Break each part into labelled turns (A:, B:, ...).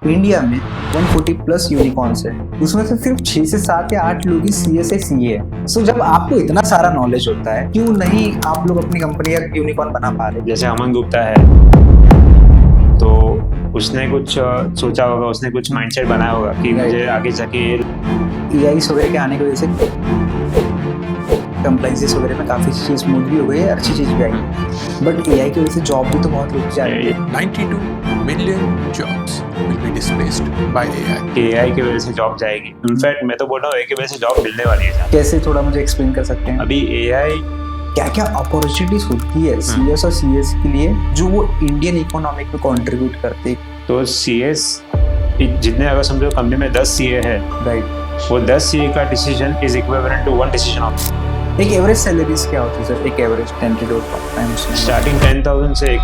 A: India में 140 plus unicorns है, उसमें से सिर्फ 6 से 7 या 8 लोग ही सीएस या सीए है। सो जब आपको इतना सारा नॉलेज होता है, क्यों नहीं आप लोग अपनी कंपनी या यूनिकॉर्न बना पा रहे?
B: जैसे अमन गुप्ता है, तो उसने कुछ सोचा होगा, उसने कुछ माइंडसेट बनाया होगा कि मुझे आगे जाके
A: एआई वगैरह के आने की वजह से कंप्लायंसेस वगैरह में काफी चीज स्मूथ भी हो गई है, अच्छी चीज भी आई है। बट एआई की वजह से जॉब भी तो बहुत रुक जा रही है।
C: 92 million jobs will be displaced by AI.
B: AI की वजह से जॉब जाएगी। इनफैक्ट मैं तो बोल रहा हूँ एआई की वजह से जॉब मिलने वाली है।
A: कैसे, थोड़ा मुझे एक्सप्लेन कर सकते हैं?
B: अभी एआई
A: क्या क्या अपॉर्चुनिटीज होती है सीएस और सीएस के लिए जो वो इंडियन इकोनॉमिक में कंट्रीब्यूट करते हैं?
B: तो सीएस जितने अगर समझो कंपनी में 10 सीए है,
A: राइट,
B: वो 10 सीए का decision is equivalent to 1 decision of.
A: एक एवरेज सैलरीज क्या होती है सर? एक एवरेज टेंटेड टाइम्स
B: स्टार्टिंग 10,000 से।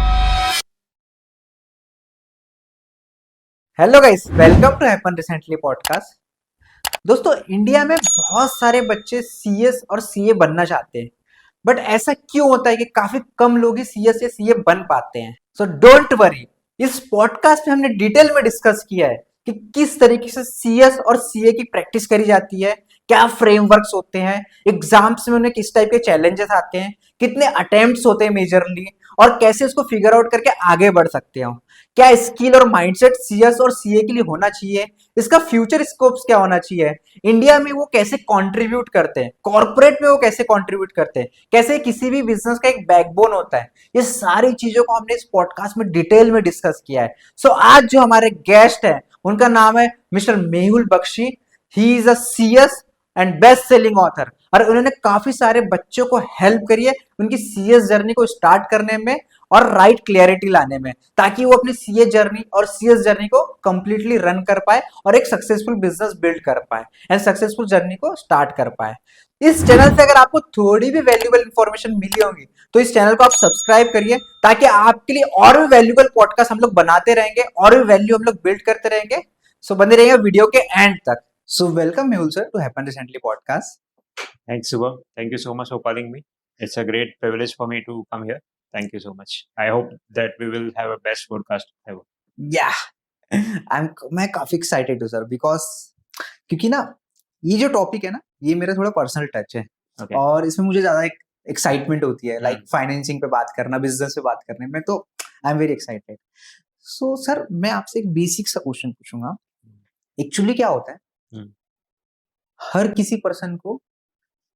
A: Hello guys, welcome to happen recently podcast. दोस्तों, इंडिया में बहुत सारे बच्चे सीएस और सीए बनना चाहते हैं, बट ऐसा क्यों होता है कि काफी कम लोग ही सीएस या सीए बन पाते हैं? सो डोंट वरी, इस पॉडकास्ट में हमने डिटेल में डिस्कस किया है कि किस तरीके से सीएस और सीए की प्रैक्टिस करी जाती है, क्या फ्रेमवर्क्स होते हैं, एग्जाम्स में उन्हें किस टाइप के चैलेंजेस आते हैं, कितने अटेम्प्ट्स होते हैं मेजरली, और कैसे उसको फिगर आउट करके आगे बढ़ सकते हो, क्या स्किल और माइंडसेट सीएस और सीए के लिए होना चाहिए, इसका फ्यूचर स्कोप्स क्या होना चाहिए, इंडिया में वो कैसे कंट्रीब्यूट करते हैं, कॉर्पोरेट में वो कैसे कंट्रीब्यूट करते हैं, कैसे किसी भी बिजनेस का एक बैकबोन होता है। ये सारी चीजों को हमने इस पॉडकास्ट में डिटेल में डिस्कस किया है। सो आज जो हमारे गेस्ट है उनका नाम है mister Mehul Bakshi. He is a CS and best selling author, और उन्होंने काफी सारे बच्चों को हेल्प करी है उनकी सीएस जर्नी को स्टार्ट करने में और राइट क्लियरिटी लाने में, ताकि वो अपनी सीए जर्नी और सीएस जर्नी को कंप्लीटली रन कर पाए और एक सक्सेसफुल बिजनेस बिल्ड कर पाए एंड सक्सेसफुल जर्नी को स्टार्ट कर पाए। इस चैनल से अगर आपको थोड़ी भी वैल्यूएबल इंफॉर्मेशन मिली होगी तो इस चैनल को आप सब्सक्राइब करिए, ताकि आपके लिए और भी वैल्यूएबल पॉडकास्ट हम लोग बनाते रहेंगे और भी वैल्यू हम लोग बिल्ड करते रहेंगे। सो बने रहिए वीडियो के एंड तक। So welcome Mehul sir to happen recently podcast.
B: Thanks, Subham. Thank you so much for calling me. It's a great privilege for me to come here. Thank you so much. I hope that we will have a best podcast ever.
A: मैं काफी excited हूँ sir, because क्योंकि ना ये जो topic है ना, ये मेरा थोड़ा पर्सनल टच है।
B: Okay.
A: और इसमें मुझे ज्यादा एक एक्साइटमेंट होती है, लाइक फाइनेंसिंग पे बात करना, बिजनेस पे बात करने में, तो I am very excited. So sir, मैं आपसे एक बेसिक सा क्वेश्चन पूछूंगा। एक्चुअली क्या होता है, हर किसी पर्सन को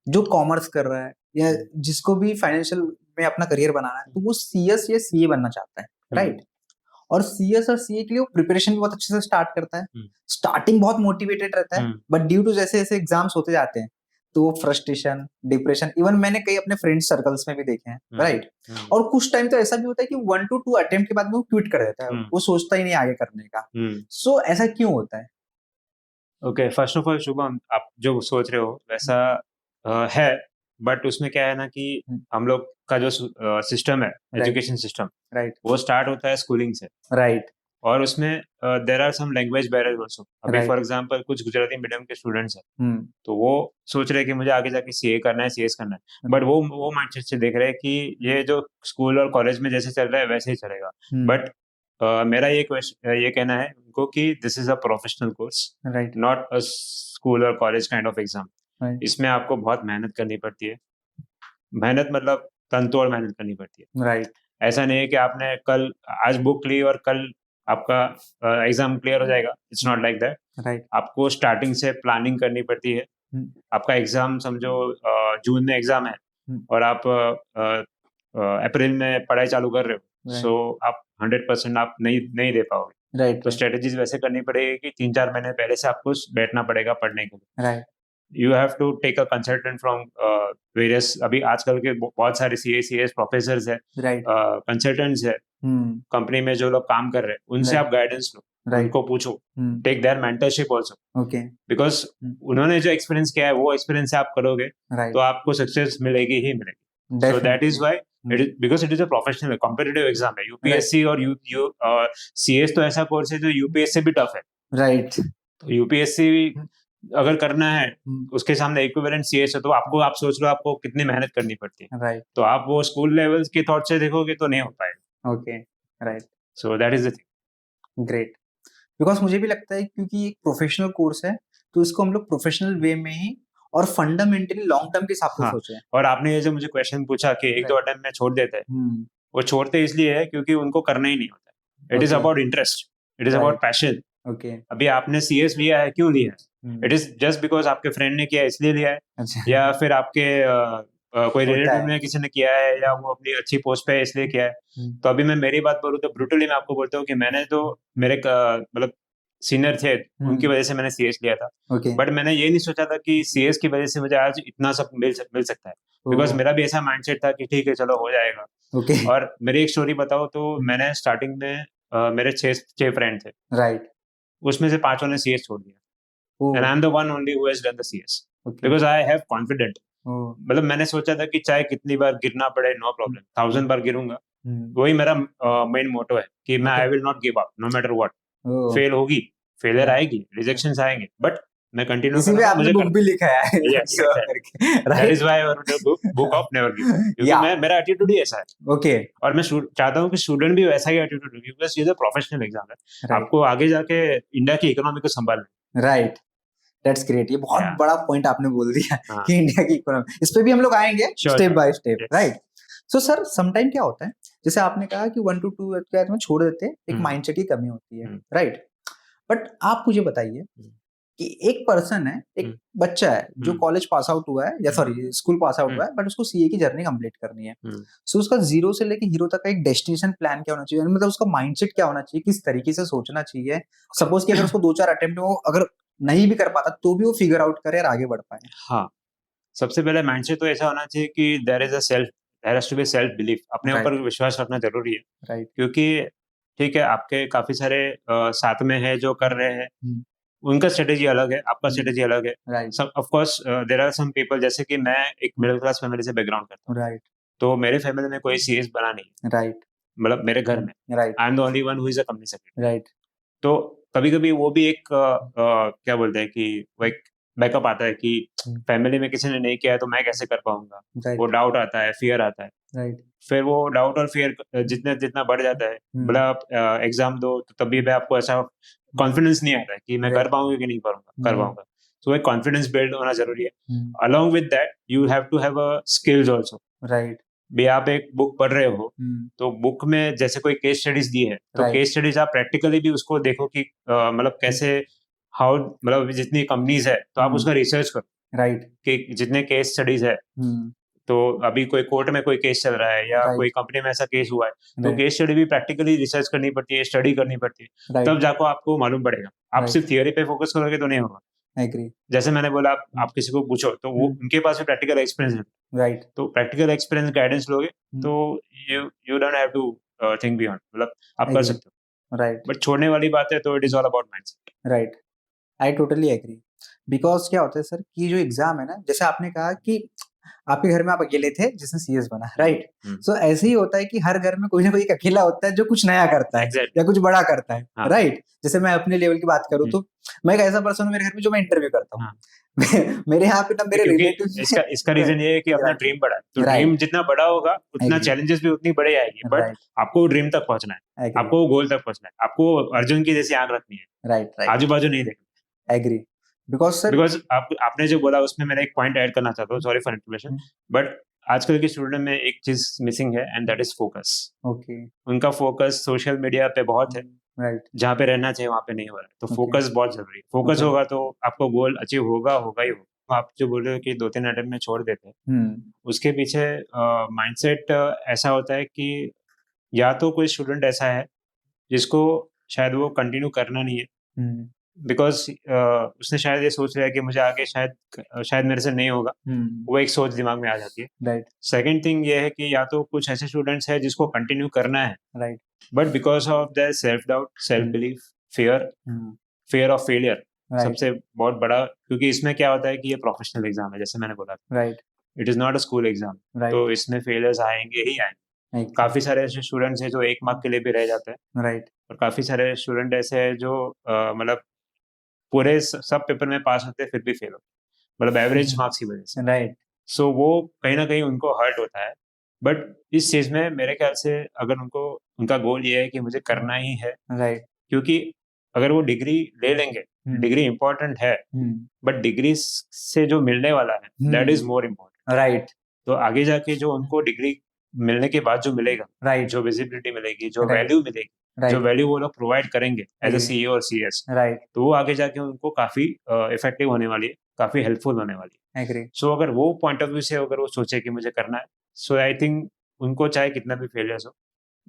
A: जो कॉमर्स कर रहा है या जिसको भी फाइनेंशियल में अपना करियर बनाना है, तो वो सीएस या सीए बनना चाहता है, राइट? और सीएस और सीए के लिए वो प्रिपरेशन भी बहुत अच्छे से स्टार्ट करता है, स्टार्टिंग बहुत मोटिवेटेड रहता है, बट ड्यू टू जैसे जैसे एग्जाम्स होते जाते हैं तो वो फ्रस्ट्रेशन, डिप्रेशन, इवन मैंने कई अपने फ्रेंड सर्कल्स में भी देखे हैं, राइट? और कुछ टाइम तो ऐसा भी होता है कि 1 to 2 अटेम्प्ट के बाद वो क्विट कर देता है, वो सोचता ही नहीं आगे करने का। सो ऐसा क्यों होता है?
B: Okay, first of all Shubham, आप जो सोच रहे हो वैसा है, बट उसमें क्या है ना कि हम लोग का जो सिस्टम है, एजुकेशन सिस्टम,
A: राइट,
B: वो स्टार्ट होता है स्कूलिंग से,
A: राइट,
B: और उसमें there are some language barrier also. अभी
A: Right.
B: फॉर एग्जांपल कुछ गुजराती मीडियम के स्टूडेंट्स हैं, तो वो सोच रहे हैं कि मुझे आगे जाके सीए करना है, सीएस करना है, बट वो माइंडसेट से देख रहे हैं कि ये जो स्कूल और कॉलेज में जैसे चल रहा है वैसे ही चलेगा। बट मेरा ये कहना है उनको कि this is a professional course,
A: right,
B: not a school और college kind of exam.
A: Right,
B: इसमें आपको बहुत मेहनत करनी पड़ती है। मेहनत मतलब तनतोड़ मेहनत करनी पड़ती है।
A: राइट,
B: ऐसा नहीं है कि आपने कल आज बुक ली और कल आपका एग्जाम क्लियर हो जाएगा। It's not like that.
A: Right,
B: आपको स्टार्टिंग से प्लानिंग करनी पड़ती है। आपका एग्जाम समझो जून में एग्जाम है और आप अप्रैल में पढ़ाई चालू कर रहे हो,
A: Right.
B: सो आप 100% आप नहीं दे पाओगे।
A: राइट,
B: तो स्ट्रेटेजीज वैसे करनी पड़ेगी कि 3-4 महीने पहले से आपको बैठना पड़ेगा पढ़ने के लिए।
A: Right,
B: you have to take a consultant from various, अभी आजकल के बहुत सारे सीएस प्रोफेसर्स है,
A: राइट,
B: कंसल्टेंट्स है, कंपनी में जो लोग काम कर रहे हैं उनसे
A: Right.
B: आप गाइडेंस लो,
A: Right.
B: उनको पूछो, take their mentorship also,
A: okay,
B: because उन्होंने जो एक्सपीरियंस किया है वो एक्सपीरियंस से आप करोगे
A: राइट,
B: तो आपको सक्सेस मिलेगी ही मिलेगी। सो that is why because it is a professional competitive exam है। यूपीएससी और यू सीएस तो ऐसा कोर्स है जो यूपीएससी से भी टफ है।
A: राइट,
B: तो यूपीएससी अगर करना है उसके सामने इक्विवेलेंट सीएस है, तो आप सोच लो आपको कितनी मेहनत करनी पड़ती है।
A: राइट,
B: तो आप वो स्कूल लेवल के थॉट से देखोगे तो नहीं हो पाएगा।
A: Okay, right,
B: so that is the thing.
A: Great. Because मुझे भी लगता है क्योंकि एक प्रोफेशनल कोर्स है तो इसको हम लोग प्रोफेशनल वे में ही और फंडामेंटली लॉन्ग टर्म के हिसाब से
B: हाँ,
A: सोचे।
B: और आपने ये जो मुझे क्वेश्चन पूछा कि एक दो
A: Right.
B: अटेम्प्ट में छोड़ देते हैं,
A: हम्म,
B: वो छोड़ते इसलिए है क्योंकि उनको करना ही नहीं होता। It is
A: Okay.
B: About interest, it is
A: Right.
B: About passion.
A: Okay,
B: अभी आपने सीएस लिया है, क्यों लिया है? इट इज जस्ट बिकॉज आपके फ्रेंड ने किया है इसलिए लिया है,
A: अच्छा,
B: या फिर आपके कोई
A: होता
B: रिलेटिव
A: है।
B: ने किसी ने किया है, या वो अपनी अच्छी पोस्ट पे है इसलिए किया है।
A: हम्म,
B: तो अभी मैं मेरी बात बोलूँ तो ब्रूटली मैं आपको बोलता हूँ कि मैंने तो मेरे मतलब सीनियर थे, उनकी वजह से मैंने सीएस लिया था।
A: ओके,
B: बट मैंने ये नहीं सोचा था कि सीएस की वजह से मुझे आज इतना सब मिल सकता है, बिकॉज मेरा भी ऐसा माइंडसेट था कि ठीक है चलो हो जाएगा।
A: ओके,
B: और मेरी एक स्टोरी बताओ तो मैंने स्टार्टिंग में मेरे छह फ्रेंड थे,
A: राइट,
B: उसमें से 5 ने सीएस छोड़ दिया,
A: oh,
B: and I am the one only who has done the CS
A: okay,
B: because I have confident.
A: Oh,
B: मतलब मैंने सोचा था कि चाहे कितनी बार गिरना पड़े, नो प्रॉब्लम, 1000 बार गिरूंगा, वही मेरा मेन मोटो है कि मैं I will not give up no matter what.
A: Oh,
B: fail होगी, फेलियर
A: Yeah.
B: आएगी, रिजेक्शंस आएंगे, बट मैं कंटिन्यू
A: इसी में
B: करूंगा,
A: आपने
B: मुझे
A: बुक भी लिखा है
B: Yes,
A: Give up
B: exactly.
A: करके,
B: that
A: right,
B: is why I wrote the book of never give, क्योंकि
A: Yeah.
B: मेरा एटीट्यूड ही ऐसा है।
A: ओके,
B: और मैं चाहता हूँ कि स्टूडेंट भी वैसा ही एटीट्यूड रखे, बिकॉज ये तो प्रोफेशनल एग्जाम है,
A: राइट,
B: आपको आगे जाके इंडिया की इकोनॉमी को संभालना
A: राइट, दैट्स ग्रेट। ये बहुत
B: Yeah.
A: बड़ा पॉइंट आपने बोल दिया
B: हाँ।
A: कि इंडिया की इकोनॉमी, इस पे भी हम लोग आएंगे
B: Sure,
A: step
B: sure.
A: By step,
B: Yes.
A: Right. So sir sometime क्या होता है, जैसे आपने कहा कि 1 to 2 के बाद में छोड़ देते हैं, एक माइंडसेट की कमी होती है, राइट। बट आप मुझे बताइए कि एक पर्सन है, एक बच्चा है जो कॉलेज पास आउट हुआ है या सॉरी स्कूल पास आउट हुआ है, बट उसको सीए की जर्नी कंप्लीट करनी है। सो उसका जीरो से लेके हीरो तक का एक डेस्टिनेशन प्लान क्या होना चाहिए, मतलब उसका माइंडसेट क्या होना चाहिए, किस तरीके से सोचना चाहिए। सपोज कि अगर उसको 2-4 अटेम्प्ट में वो अगर नहीं भी कर पाता तो भी वो फिगर आउट करे और आगे बढ़ पाए।
B: हाँ, सबसे पहले माइंडसेट तो ऐसा होना चाहिए कि there has to be self belief, अपने
A: Right.
B: ऊपर विश्वास रखना जरूरी है,
A: राइट,
B: क्योंकि ठीक है आपके काफी सारे साथ में है जो कर रहे हैं, उनका स्ट्रेटेजी अलग है, आपका स्ट्रेटेजी अलग है।
A: राइट,
B: सब of course there are some people, जैसे कि मैं एक मिडिल क्लास फैमिली से बैकग्राउंड करता हूँ,
A: राइट,
B: तो मेरे फैमिली में कोई सीएस बना नहीं है,
A: राइट,
B: मतलब मेरे घर में
A: right,
B: I am the only one who is a company secretary.
A: Right,
B: तो कभी-कभी वो भी एक क्या बोलते हैं कि वो एक बैकअप आता है कि फैमिली में किसी ने नहीं किया है तो मैं कैसे कर पाऊंगा,
A: राइट,
B: वो डाउट आता है, फियर आता है।
A: राइट,
B: फिर वो डाउट और फियर जितना जितना बढ़ जाता है, बड़ा आप एग्जाम दो तो तभी भी आपको ऐसा कॉन्फिडेंस नहीं आता है कि मैं कर पाऊंगा कि नहीं कर पाऊंगा। तो एक कॉन्फिडेंस बिल्ड होना जरूरी है। Along with that you have to have a skills also.
A: Right,
B: भी आप एक बुक पढ़ रहे हो, तो बुक में जैसे कोई केस स्टडीज दी है, तो
A: Right.
B: केस स्टडीज आप प्रैक्टिकली भी उसको देखो कि मतलब कैसे हाउ, मतलब जितनी कंपनीज है तो आप उसका रिसर्च करो
A: राइट,
B: कि जितने केस स्टडीज है, तो अभी कोई कोर्ट में कोई केस चल रहा है या
A: Right.
B: कोई कंपनी में ऐसा केस हुआ है, तो
A: Right.
B: केस स्टडी भी प्रैक्टिकली रिसर्च करनी पड़ती है, स्टडी करनी पड़ती है,
A: Right.
B: तब जाकर आपको मालूम पड़ेगा। आप
A: Right.
B: सिर्फ थियोरी पे फोकस करोगे तो नहीं होगा।
A: एग्री,
B: जैसे मैंने बोला, आप किसी को पूछो तो वो उनके पास भी प्रैक्टिकल एक्सपीरियंस है,
A: राइट,
B: तो प्रैक्टिकल एक्सपीरियंस गाइडेंस लोगे तो you don't have to think beyond, मतलब आप कर
A: Agree.
B: सकते हो।
A: राइट,
B: बट छोड़ने वाली बात है तो it is all about mindset.
A: Right, I totally agree. Because क्या होता है सर कि जो एग्जाम है ना, जैसे आपने कहा कि आपके घर में आप अकेले थे जिसने सीएस बना, राइट। सो ऐसे ही होता है कि हर घर में कोई ना कोई एक अकेला होता है जो कुछ नया करता है
B: Exactly.
A: या कुछ बड़ा करता है,
B: हाँ.
A: राइट। जैसे मैं अपने लेवल की बात करूँ तो मैं एक ऐसा पर्सन हूँ मेरे घर में जो मैं इंटरव्यू करता हूँ।
B: हाँ.
A: मेरे यहाँ पे ना मेरे
B: क्योंकि
A: रिलेटिव
B: इसका रीजन ये है कि अपना ड्रीम बड़ा है, तो ड्रीम जितना बड़ा होगा उतना
A: Agree.
B: चैलेंजेस भी उतनी बड़े आएगी, बट
A: Right.
B: आपको ड्रीम तक पहुंचना है,
A: Agree.
B: आपको गोल तक पहुंचना है, आपको अर्जुन की जैसी आंख रखनी है,
A: राइट, राइट,
B: आजू बाजू नहीं देखना।
A: एग्री। बिकॉज
B: आपने जो बोला उसमें मैंने एक पॉइंट ऐड करना चाहता हूँ, सॉरी फॉर इंटरप्शन, बट आजकल के स्टूडेंट में एक चीज मिसिंग है and that is focus.
A: Okay,
B: उनका फोकस सोशल मीडिया पे बहुत है,
A: राइट,
B: जहाँ पे रहना चाहिए वहाँ पे नहीं हो रहा है, तो
A: Okay.
B: फोकस बहुत जरूरी है। Focus
A: Okay.
B: होगा तो आपको गोल अचीव होगा ही होगा। आप जो बोल रहे हो कि 2-3 अटेम्प्ट में छोड़ देते हैं, उसके पीछे माइंडसेट ऐसा होता है कि या तो कोई स्टूडेंट ऐसा है जिसको शायद वो कंटिन्यू करना नहीं है, बिकॉज उसने शायद ये सोच लिया कि मुझे आगे शायद मेरे से नहीं होगा, वो एक सोच दिमाग में आ जाती है।
A: राइट,
B: सेकंड थिंग ये है कि या तो कुछ ऐसे स्टूडेंट्स हैं जिसको कंटिन्यू करना है,
A: right,
B: but because of their self doubt, self belief, fear of failure, सबसे बहुत बड़ा, क्योंकि इसमें क्या होता है कि ये प्रोफेशनल एग्जाम है, जैसे मैंने बोला,
A: right,
B: it is not a school exam, तो इसमें फेलियर्स आएंगे ही आएंगे। काफी सारे ऐसे स्टूडेंट्स हैं जो 1 मार्क के लिए भी रह जाते हैं,
A: राइट,
B: और काफी सारे स्टूडेंट ऐसे हैं जो मतलब पूरे सब पेपर में पास होते हैं फिर भी फेल होते हैं, मतलब एवरेज मार्क्स की वजह से,
A: राइट,
B: सो वो कहीं ना कहीं उनको हर्ट होता है। बट इस चीज में मेरे ख्याल से अगर उनका गोल ये है कि मुझे करना ही है,
A: राइट,
B: क्योंकि अगर वो डिग्री ले लेंगे, डिग्री इंपॉर्टेंट है, बट डिग्री से जो मिलने वाला है that is more important.
A: Right
B: तो आगे जाके जो उनको डिग्री मिलने के बाद जो मिलेगा,
A: राइट
B: जो विजिबिलिटी मिलेगी, जो
A: Right.
B: वैल्यू मिलेगी, जो
A: राइट
B: वैल्यू वो लोग प्रोवाइड करेंगे एज अ
A: Agree.
B: सीईओ और सीएस,
A: राइट
B: तो वो आगे जाके उनको काफी इफेक्टिव होने वाली है, काफी हेल्पफुल होने वाली है।
A: एग्री
B: सो अगर वो पॉइंट ऑफ व्यू से अगर वो सोचे कि मुझे करना है, सो आई थिंक उनको चाहे कितना भी फेलियर्स हो,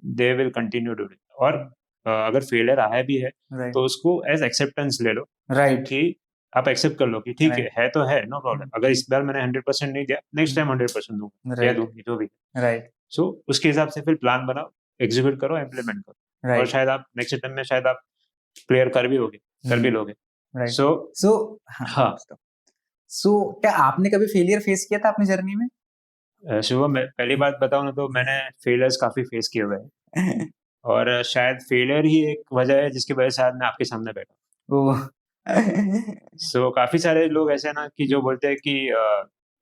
B: they will continue do it. और अगर फेलियर आया भी है
A: राइट
B: तो उसको एज एक्सेप्टेंस ले लो
A: राइट
B: कि आप एक्सेप्ट कर लो कि ठीक
A: Right.
B: है तो है, नो प्रॉब्लम। अगर इस बार मैंने 100% नहीं दिया, नेक्स्ट टाइम 100% दूंगा या
A: Right.
B: दूंगी, जो भी।
A: राइट
B: सो उसके हिसाब से फिर प्लान बनाओ, एग्जीक्यूट करो, इम्प्लीमेंट करो, और
A: राइट
B: शायद आप नेक्स्ट अटेम्प्ट में शायद आप क्लियर कर भी होगे, कर भी लोगे।
A: राइट
B: सो
A: सो
B: हाँ,
A: सो क्या आपने कभी फेलियर फेस किया था अपनी जर्नी में?
B: शुभम, मैं पहली बात बताऊं ना, तो मैंने फेलियर्स काफी फेस किए हुए हैं, और शायद फेलियर ही एक वजह है जिसकी वजह से आज मैं आपके सामने बैठा हूं।
A: ओह
B: सो काफी सारे लोग ऐसे हैं ना कि जो बोलते हैं कि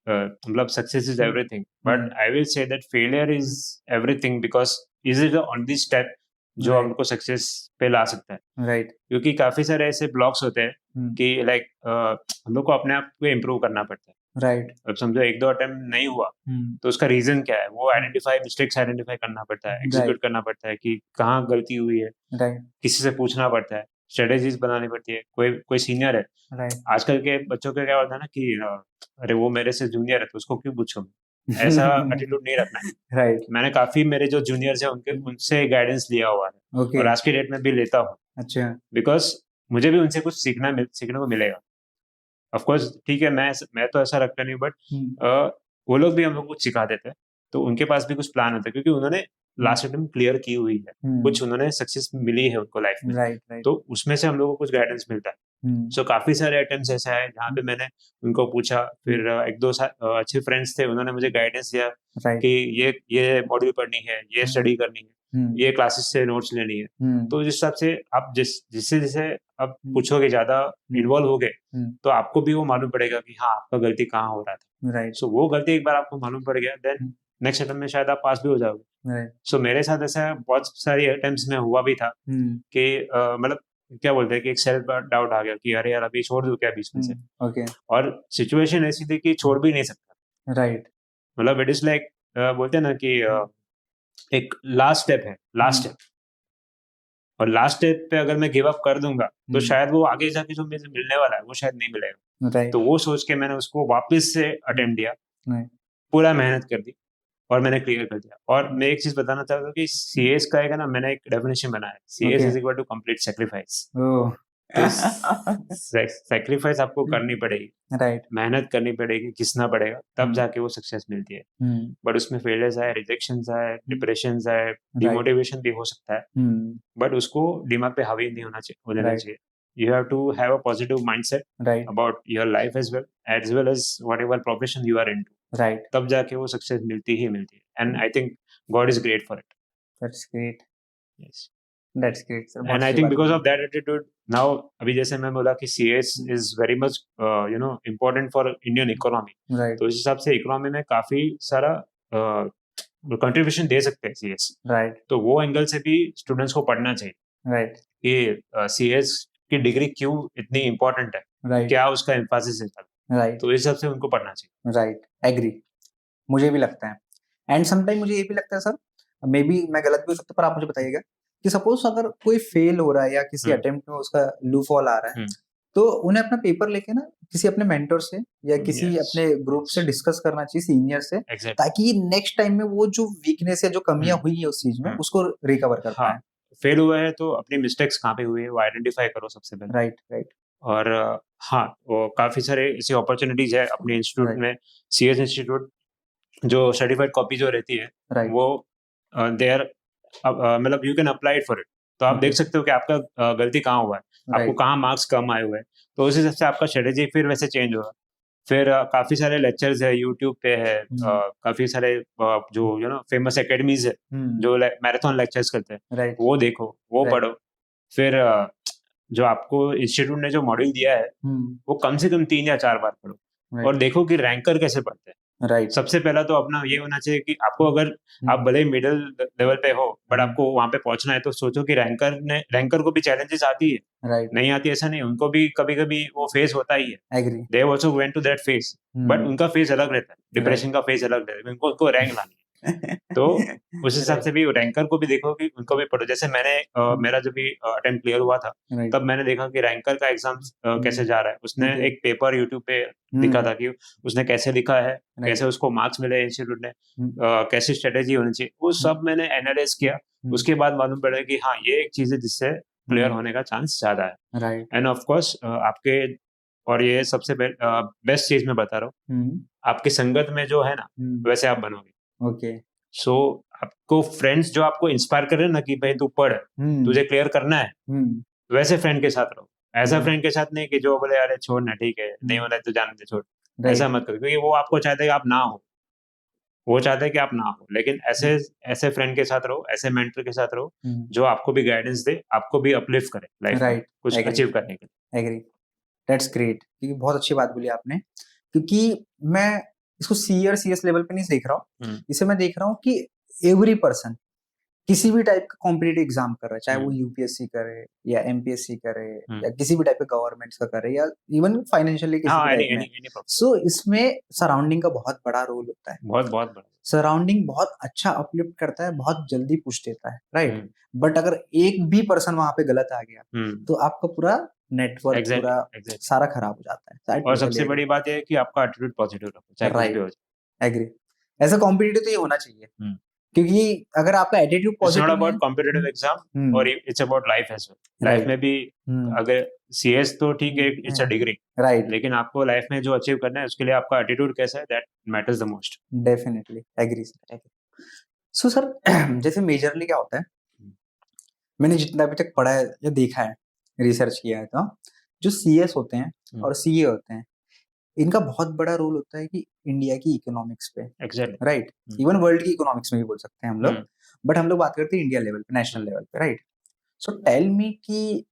B: मतलब success is everything, but I will say that failure is everything, because is it the only step जो
A: Right.
B: हमको सक्सेस पे ला सकता है।
A: राइट
B: क्योंकि काफी सारे ऐसे ब्लॉक्स होते हैं कि लाइक हम लोग को अपने आप को इम्प्रूव करना पड़ता है।
A: राइट
B: अब समझो 1-2 अटेम्प्ट नहीं हुआ, तो उसका रीजन क्या है, वो मिस्टेक्स आइडेंटिफाई करना पड़ता है, एग्जीक्यूट करना पड़ता है कि कहाँ गलती हुई है,
A: राइट
B: किसी से पूछना पड़ता है, स्ट्रेटेजीज बनानी पड़ती है। कोई सीनियर है,
A: राइट
B: आजकल के बच्चों का क्या होता है ना कि अरे वो मेरे से जूनियर है तो उसको क्यों पूछूं, ऐसा एटीट्यूड नहीं रखना है।
A: राइट
B: मैंने काफी मेरे जो जूनियर्स हैं उनसे गाइडेंस लिया हुआ है,
A: ओके
B: और आज की डेट में भी लेता हूँ,
A: अच्छा
B: बिकॉज मुझे भी उनसे कुछ सीखने को मिलेगा। ऑफ कोर्स ठीक है, मैं तो ऐसा रखता नहीं, बट वो लोग भी हम लोग कुछ सिखा देते हैं, तो उनके पास भी कुछ प्लान होता है, क्योंकि उन्होंने लास्ट अटेम्प्ट क्लियर की हुई है, कुछ उन्होंने सक्सेस मिली है उनको लाइफ में,
A: राइट राइट
B: तो उसमें से हम लोग को कुछ गाइडेंस मिलता है। सो काफी सारे अटेम्प्ट्स ऐसे आए जहाँ पे मैंने उनको पूछा, फिर एक दो अच्छे फ्रेंड्स थे, उन्होंने मुझे गाइडेंस दिया
A: राइट
B: कि ये मॉड्यूल पढ़नी है, ये स्टडी करनी है, ये क्लासेस से नोट्स लेनी है। तो जिस हिसाब से आप जिससे आप पूछोगे, ज्यादा इन्वॉल्व हो गए, तो आपको भी वो मालूम पड़ेगा कि हाँ आपका गलती कहाँ हो रहा था।
A: राइट
B: सो वो गलती एक बार आपको मालूम पड़ गया, देन नेक्स्ट अटेम्प्ट में शायद आप पास भी हो जाओगे।
A: राइट
B: सो मेरे साथ ऐसा बहुत सारी अटेम्प्ट्स में हुआ भी था कि मतलब क्या बोलते हैं कि एक सेल्फ डाउट आ गया कि अरे यार अभी छोड़ दूं क्या बीच में से,
A: ओके
B: और सिचुएशन ऐसी थी कि छोड़ भी नहीं सकता।
A: राइट
B: मतलब इट इज लाइक बोलते हैं ना कि एक लास्ट स्टेप है, लास्ट स्टेप, और लास्ट स्टेप पे अगर मैं गिव अप कर दूंगा तो शायद वो आगे जाके जो मुझे मिलने वाला है वो शायद नहीं मिलेगा।
A: राइट
B: तो वो सोच के मैंने उसको वापस से अटेम्प्ट दिया,
A: Right.
B: पूरा मेहनत कर दी, और मैंने क्लियर कर दिया। और मैं एक चीज बताना चाहता हूँ कि सीएस का है ना, मैंने एक डेफिनेशन बनाया है, CS
A: Okay.
B: Is equal to complete sacrifice.
A: Oh
B: तो सेक्रीफाइस आपको करनी पड़ेगी,
A: राइट
B: मेहनत करनी पड़ेगी, घिसना पड़ेगा, तब जाके वो सक्सेस मिलती है। बट उसमें फेलियर्स आए, रिजेक्शंस आए, डिप्रेशंस आए, डिमोटिवेशन भी हो सकता है, बट उसको दिमाग पे हावी नहीं होना
A: Right.
B: चाहिए। You have to have a positive mindset
A: right
B: about your life as well as whatever profession you are into.
A: Right
B: तब जाके वो सक्सेस मिलती ही मिलती है, and I think God is great for it.
A: That's great
B: Yes.
A: That's great sir
B: And I think because of that attitude, now अभी जैसे मैं बोला कि CS is very much important for Indian economy.
A: Right
B: तो इस हिसाब से economy में काफी सारा कंट्रीब्यूशन दे सकते हैं CS।
A: राइट
B: तो वो एंगल से भी स्टूडेंट्स को पढ़ना चाहिए
A: राइट
B: कि CS की डिग्री क्यों इतनी इम्पोर्टेंट है,
A: राइट
B: क्या उसका एम्फासिस है,
A: राइट
B: तो इस हिसाब से उनको पढ़ना चाहिए।
A: राइट एग्री मुझे भी लगता है एंड समटाइम मुझे ये भी लगता है सर मे बी मैं गलत भी हो सकता पर आप मुझे बताइएगा कि सपोज अगर कोई फेल हो रहा है या किसी अटेम्प्ट में उसका लू फॉल आ रहा है तो उन्हें अपना पेपर लेके ना किसी अपने मेंटर से या किसी
B: Yes.
A: अपने ग्रुप से डिस्कस करना चाहिए सीनियर से
B: Exactly.
A: ताकि नेक्स्ट टाइम में वो जो वीकनेस या जो कमियां हुई है उस चीज में उसको रिकवर कर
B: हाँ,
A: पाए
B: फेल हुआ है तो अपनी मिस्टेक्स कहाँ पे हुई है वो आइडेंटिफाई करो सबसे पहले।
A: राइट राइट
B: और हाँ, वो काफी सारे ऐसी अपॉर्चुनिटीज है अपने इंस्टीट्यूट
A: Right.
B: में, CS इंस्टीट्यूट, जो सर्टिफाइड कॉपी जो रहती है
A: राइट
B: वो देयर मतलब you can apply for it. तो आप देख सकते हो कि आपका गलती कहाँ हुआ है, आपको
A: राइट
B: कहाँ मार्क्स कम आए हुए हैं, तो उस हिसाब से आपका स्ट्रेटेजी फिर वैसे चेंज होगा। फिर काफी सारे लेक्चर्स है यूट्यूब पे है, काफी सारे जो फेमस एकेडमीज है जो मैराथन लेक्चर्स करते हैं,
A: राइट
B: वो देखो, वो
A: Right.
B: पढ़ो। फिर जो आपको इंस्टीट्यूट ने जो मॉड्यूल दिया है वो कम से कम 3 या 4 बार पढ़ो, और देखो कि रैंकर कैसे पढ़ते हैं।
A: राइट।
B: सबसे पहला तो अपना ये होना चाहिए कि आपको अगर आप भले ही मिडिल लेवल पे हो बट आपको वहां पे पहुंचना है तो सोचो कि रैंकर को भी चैलेंजेस आती है,
A: राइट।
B: नहीं आती ऐसा नहीं, उनको भी कभी कभी वो फेस होता ही है।
A: Agree.
B: They also went to that face, but उनका फेस अलग रहता है, डिप्रेशन का फेस अलग रहता है, उनको उनको रैंक लानी है। तो उस हिसाब से भी रैंकर को भी देखो कि उनको भी पढ़ो। जैसे मैंने मेरा जब भी अटेम्प्ट क्लियर हुआ था
A: राइट।
B: तब मैंने देखा कि रैंकर का एग्जाम कैसे जा रहा है। उसने
A: Okay.
B: एक पेपर यूट्यूब पे दिखा था कि उसने कैसे लिखा है, कैसे उसको मार्क्स मिले इंस्टीट्यूट ने, कैसी स्ट्रेटेजी होनी चाहिए, वो सब मैंने एनालाइज किया। उसके बाद मालूम पड़ा कि हाँ ये एक चीज है जिससे क्लियर होने का चांस ज्यादा है।
A: राइट।
B: एंड ऑफ कोर्स आपके, और ये सबसे बेस्ट चीज मैं बता रहा हूँ, आपकी संगत में जो है ना वैसे आप बनोगे।
A: ओके।
B: सो आपको फ्रेंड्स जो आपको इंस्पायर कर रहे हैं ना कि भाई तू पढ़, तुझे क्लियर करना है, वैसे फ्रेंड के साथ रहो। ऐसा फ्रेंड के साथ नहीं कि जो बोले अरे छोड़ ना, ठीक है नहीं होना है तो जाने दे, छोड़, ऐसा मत करो, क्योंकि वो आपको चाहता है कि आप ना हो, वो चाहता है कि आप ना हो। लेकिन ऐसे ऐसे फ्रेंड के साथ रहो, ऐसे मेंटर के साथ रहो जो आपको भी गाइडेंस दे, आपको भी अपलिफ्ट करे लाइफ में
A: राइट।
B: कुछ अचीव करने के लिए।
A: एग्री। दैट्स ग्रेट, क्योंकि बहुत अच्छी बात बोली आपने। क्योंकि मैं इसको सी और सीएस लेवल पे नहीं देख रहा हूँ, इसे मैं देख रहा हूँ कि एवरी पर्सन किसी भी टाइप का कॉम्पिटिटिव एग्जाम कर रहा है, चाहे वो यूपीएससी करे या एमपीएससी करे या किसी भी टाइप के गवर्नमेंट का करे या इवन फाइनेंशियली किसी भी टाइप में। सो इसमें सराउंडिंग का बहुत बड़ा रोल होता है,
B: बहुत बहुत बड़ा।
A: सराउंडिंग बहुत अच्छा अपलिफ्ट करता है, बहुत जल्दी पुश देता है, राइट। बट अगर एक भी पर्सन वहां पे गलत आ गया तो आपका पूरा नेटवर्क पूरा सारा खराब हो जाता है।
B: और सबसे बड़ी बात यह है कि आपका एटीट्यूड पॉजिटिव रखो, चाहे कुछ भी हो जाए।
A: एग्री। ऐसा कॉम्पिटिटिव तो ये होना चाहिए, क्योंकि अगर आपका attitude positive
B: it's not about competitive exam और it's about life as well. Life में भी अगर सीएस तो ठीक है, इट्स अ डिग्री,
A: राइट,
B: लेकिन आपको लाइफ में जो अचीव करना है उसके लिए आपका एटीट्यूड कैसा है, that matters the most.
A: Definitely agree sir. So sir जैसे मेजरली क्या होता है, मैंने जितना अभी तक पढ़ा है या देखा है, रिसर्च किया है, तो जो सीएस होते हैं और सीए होते हैं, इनका बहुत बड़ा रोल होता है कि इंडिया की इकोनॉमिक्स पे, राइट, इवन वर्ल्ड की इकोनॉमिक्स में भी बोल सकते हैं हम लोग, बट हम लोग बात करते हैं इंडिया लेवल पे, नेशनल लेवल पे, राइट। सो टेल मी कि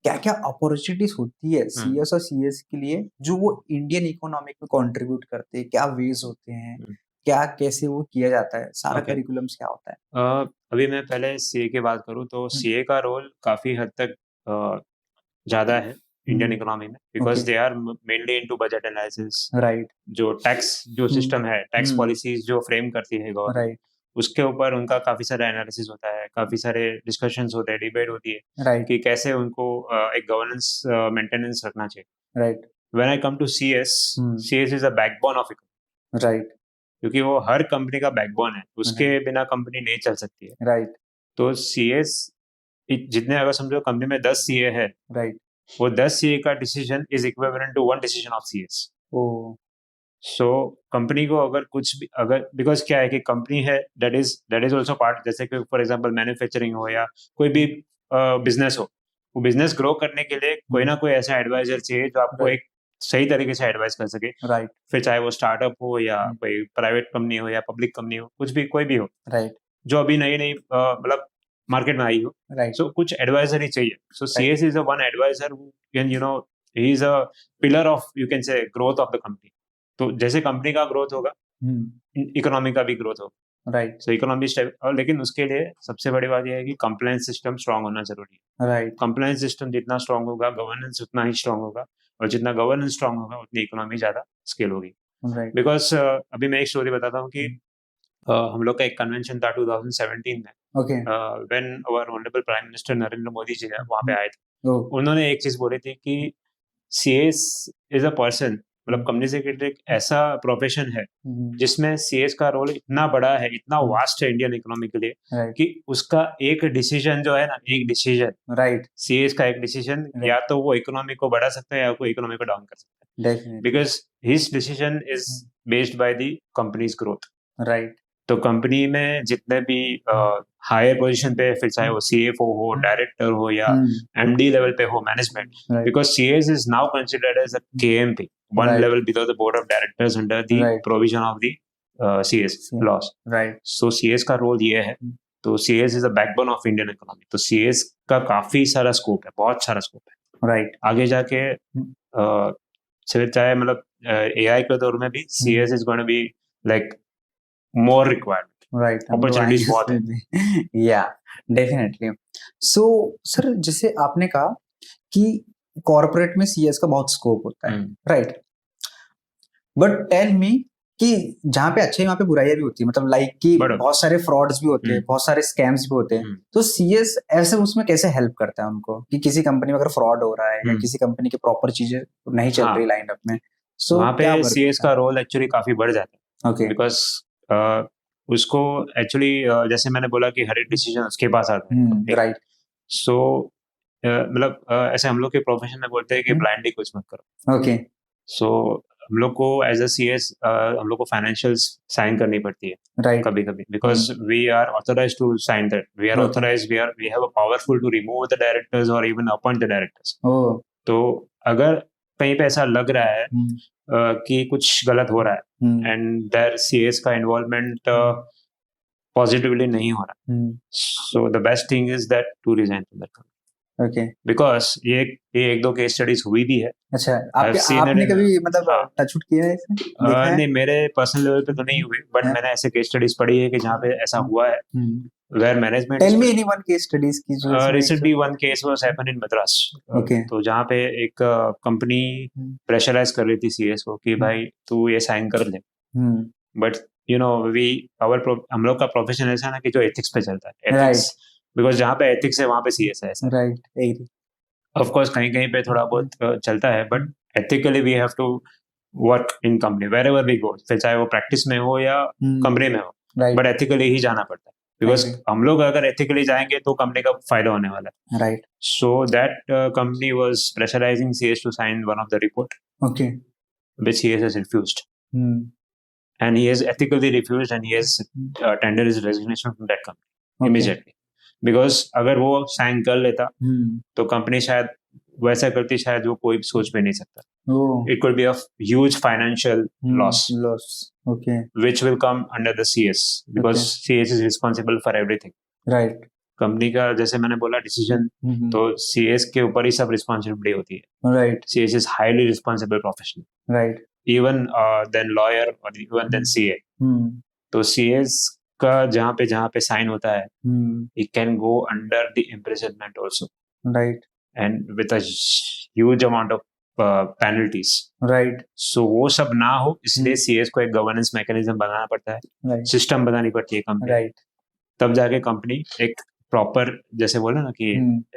A: क्या क्या अपॉर्चुनिटीज होती है सीएस और सीएस के लिए जो वो इंडियन इकोनॉमिक में कंट्रीब्यूट करते हैं, क्या वेज होते हैं, क्या कैसे वो किया जाता है, सारा करिकुलम्स क्या होता है?
B: अभी मैं पहले सीए की बात करूं तो सीए का रोल काफी हद तक ज्यादा है इंडियन इकोनॉमी में, because they are mainly into budget analysis,
A: right.
B: जो टैक्स जो सिस्टम है, टैक्स पॉलिसीज जो फ्रेम करती है गवर्नमेंट, उसके ऊपर उनका काफी सारा एनालिसिस होता है, काफी सारे डिस्कशंस होते हैं, डिबेट होती है कि कैसे उनको एक गवर्नेंस मेंटेनेंस रखना चाहिए, right. When I come to CS, CS is a backbone of economy, right, क्योंकि वो हर कंपनी का बैकबोन है, उसके बिना कंपनी नहीं चल सकती है, राइट। तो सीएस जितने, अगर समझो कंपनी में 10 सीए है, राइट, वो 10 सीए का decision is equivalent to 1 decision of CS. So company को अगर कुछ भी, अगर बिकॉज क्या है कि कंपनी है दैट इज ऑल्सो पार्ट, जैसे कि फॉर एग्जांपल मैन्युफैक्चरिंग हो या कोई भी बिजनेस हो, वो बिजनेस ग्रो करने के लिए कोई ना कोई ऐसा एडवाइजर चाहिए जो आपको एक सही तरीके से एडवाइस कर सके, राइट। फिर चाहे वो स्टार्टअप हो या कोई प्राइवेट कंपनी हो या पब्लिक कंपनी हो, कुछ भी कोई भी हो, राइट, जो अभी नई नई मतलब मार्केट में आई हो, राइट। सो कुछ एडवाइजर ही चाहिए। So CS is a one advisor who can, you know, he is a pillar of, you can say, growth of the company. तो जैसे कंपनी का ग्रोथ होगा, इकोनॉमी का भी ग्रोथ होगा, राइट। सो इकोनॉमी और, लेकिन उसके लिए सबसे बड़ी बात यह है कि कंप्लायंस सिस्टम स्ट्रांग होना जरूरी है, राइट। कंप्लायंस सिस्टम जितना स्ट्रांग होगा, गवर्नेंस उतना ही स्ट्रांग होगा, और जितना गवर्नेंस स्ट्रांग होगा उतनी इकोनॉमी ज्यादा स्केल होगी, राइट। बिकॉज अभी मैं एक स्टोरी बताता हूँ कि हम लोग का एक कन्वेंशन था 2017 में, when our honourable prime minister Narendra Modi ji वहाँ पे आए थे। उन्होंने एक चीज बोली थी कि सीएस इज अ पर्सन, मतलब कंपनी सेक्रेटरी एक ऐसा प्रोफेशन है जिसमें सीएस का रोल इतना बड़ा है, इतना वास्ट है इंडियन इकोनॉमी के लिए, कि उसका एक डिसीजन जो है ना, एक डिसीजन, राइट, सीएस का एक डिसीजन या तो वो इकोनॉमी को बढ़ा सकता है या कोई इकोनॉमी को डाउन कर सकता है, because his decision is based by the companies growth, right. तो कंपनी में जितने भी हायर पोजीशन पे, फिर चाहे वो सीएफओ हो, डायरेक्टर हो या एमडी लेवल पे हो, management, because CS is now considered as a KMP, one level below the board of directors under the provision of the CS laws, right. So CS का रोल ये है, तो CS is a backbone of Indian economy. तो CS का काफी सारा scope है, बहुत सारा स्कोप है, राइट। आगे जाके चाहे मतलब AI के दौर में भी CS is going to be like more required,
A: right,
B: opportunities बहुत है।
A: या डेफिनेटली। सो सर, जैसे आपने कहा कि कॉर्पोरेट में सीएस का बहुत स्कोप होता है, राइट, बट टेल मी कि जहाँ पे अच्छाई वहाँ पे बुराइयां भी होती है, मतलब लाइक कि
B: बराबर।
A: बहुत सारे फ्रॉड्स भी होते हैं, बहुत सारे स्कैम्स भी होते हैं,
B: हम्म।
A: तो सीएस ऐसे उसमें कैसे हेल्प करता है उनको कि किसी कंपनी में अगर फ्रॉड हो रहा है या किसी कंपनी की प्रॉपर चीजें नहीं चल रही लाइन अप में, सो
B: वहाँ
A: क्या
B: पे
A: वर्क
B: CS
A: होता
B: का रोल एक्चुअली काफी बढ़ जाता
A: है?
B: है,
A: ओके,
B: बिकॉज उसको एक्चुअली जैसे मैंने बोला कि हर एक डिसीजन उसके पास आता है,
A: राइट,
B: सो मतलब ऐसे हम लोग के प्रोफेशन में बोलते हैं कि ब्लाइंडली कुछ मत करो।
A: ओके,
B: सो हम लोग को एज अ CS हम लोग को फाइनेंशियल्स साइन करनी पड़ती है
A: राइट,
B: कभी कभी, because we are authorise to sign that, we are authorise, we have a powerful to remove the directors और इवन अपॉइंट द डायरेक्टर्स।
A: ओ,
B: तो अगर कहीं पे ऐसा लग रहा है कि कुछ गलत हो रहा है एंड देयर CS का इन्वॉल्वमेंट पॉजिटिवली नहीं हो रहा, so the best thing is that to resign from that company,
A: okay,
B: because ये एक दो केस स्टडीज हुई भी है।
A: अच्छा,
B: I've seen it
A: आपने
B: in-
A: कभी मतलब
B: हाँ।
A: टचवुड किया है इसमें, देखा है?
B: नहीं, मेरे पर्सनल लेवल पे तो नहीं हुए, बट मैंने ऐसे केस स्टडीज पढ़ी है कि जहाँ पे ऐसा हुआ है, where management
A: tell me any one case studies की जो इसमें
B: recently one case was happen in Madras.
A: Okay.
B: तो जहाँ पे एक कंपनी प्रेशराइज कर रही थी CS को कि भाई तू ये साइन कर ले, बट यू नो हम लोग का प्रोफेशन ऐसा ना कि जो एथिक्स पे चलता है, एथिक्स, बिकॉज जहाँ पे एथिक्स है वहाँ पे CS है ऐसा।
A: राइट,
B: ऑफ कोर्स कहीं कहीं पे थोड़ा बहुत चलता है, but ethically we have to work in company wherever we go, फिर चाहे वो प्रैक्टिस में हो या कमरे में हो, बट एथिकली ही जाना पड़ता है, बिकॉज हम लोग अगर एथिकली जाएंगे तो कंपनी का फायदा होने वाला है,
A: right,
B: so that company was pressurising CS to sign one of the report,
A: okay,
B: which CS has refused, and he has ethically refused, and he has tendered his resignation from that company immediately, because अगर वो sign कर लेता तो company शायद वैसा करती, शायद वो कोई सोच भी नहीं सकता। It could be a huge financial loss,
A: okay,
B: which will come under the CS, because CS is responsible for everything.
A: Right,
B: company का जैसे मैंने बोला डिसीजन, तो CS के ऊपर ही सब रिस्पॉन्सिबिलिटी होती है,
A: right,
B: CS is highly responsible professional,
A: right,
B: even than lawyer or even than CA. तो CS का जहाँ पे साइन होता है, it can go under the imprisonment also,
A: right,
B: and with a huge amount of penalties.
A: Right,
B: So वो सब ना हो इसलिए CS को एक गवर्नेंस मैकेनिज्म बनाना पड़ता है, सिस्टम बनानी पड़ती है कंपनी,
A: राइट,
B: तब जाके कंपनी एक प्रॉपर, जैसे बोले ना कि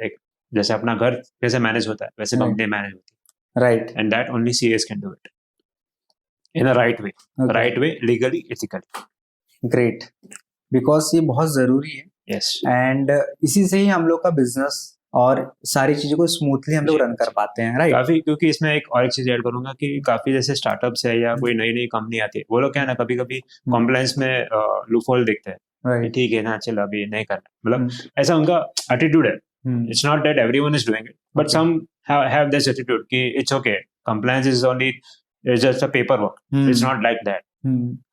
B: एक जैसे अपना घर कैसे मैनेज होता है वैसे कंपनी मैनेज होती है,
A: right,
B: and that only CS can do it in a right way, legally, ethically.
A: Great, because ये बहुत जरूरी है,
B: यस,
A: एंड इसी से ही हम लोग का बिजनेस और सारी चीजों को स्मूथली हम लोग रन कर पाते हैं, राइट।
B: काफी, क्योंकि इसमें एक और एक चीज ऐड करूंगा कि काफी जैसे स्टार्टअप्स है या कोई नई नई कंपनी आती है, वो लोग क्या है ना कभी कभी कॉम्प्लायंस में लूपहोल देखते हैं, ठीक है ना, चल अभी नहीं करना, मतलब ऐसा उनका एटीट्यूड है। It's not that everyone is doing it, but some have this attitude कि it's okay, compliance is only just a paper work, it's not like that.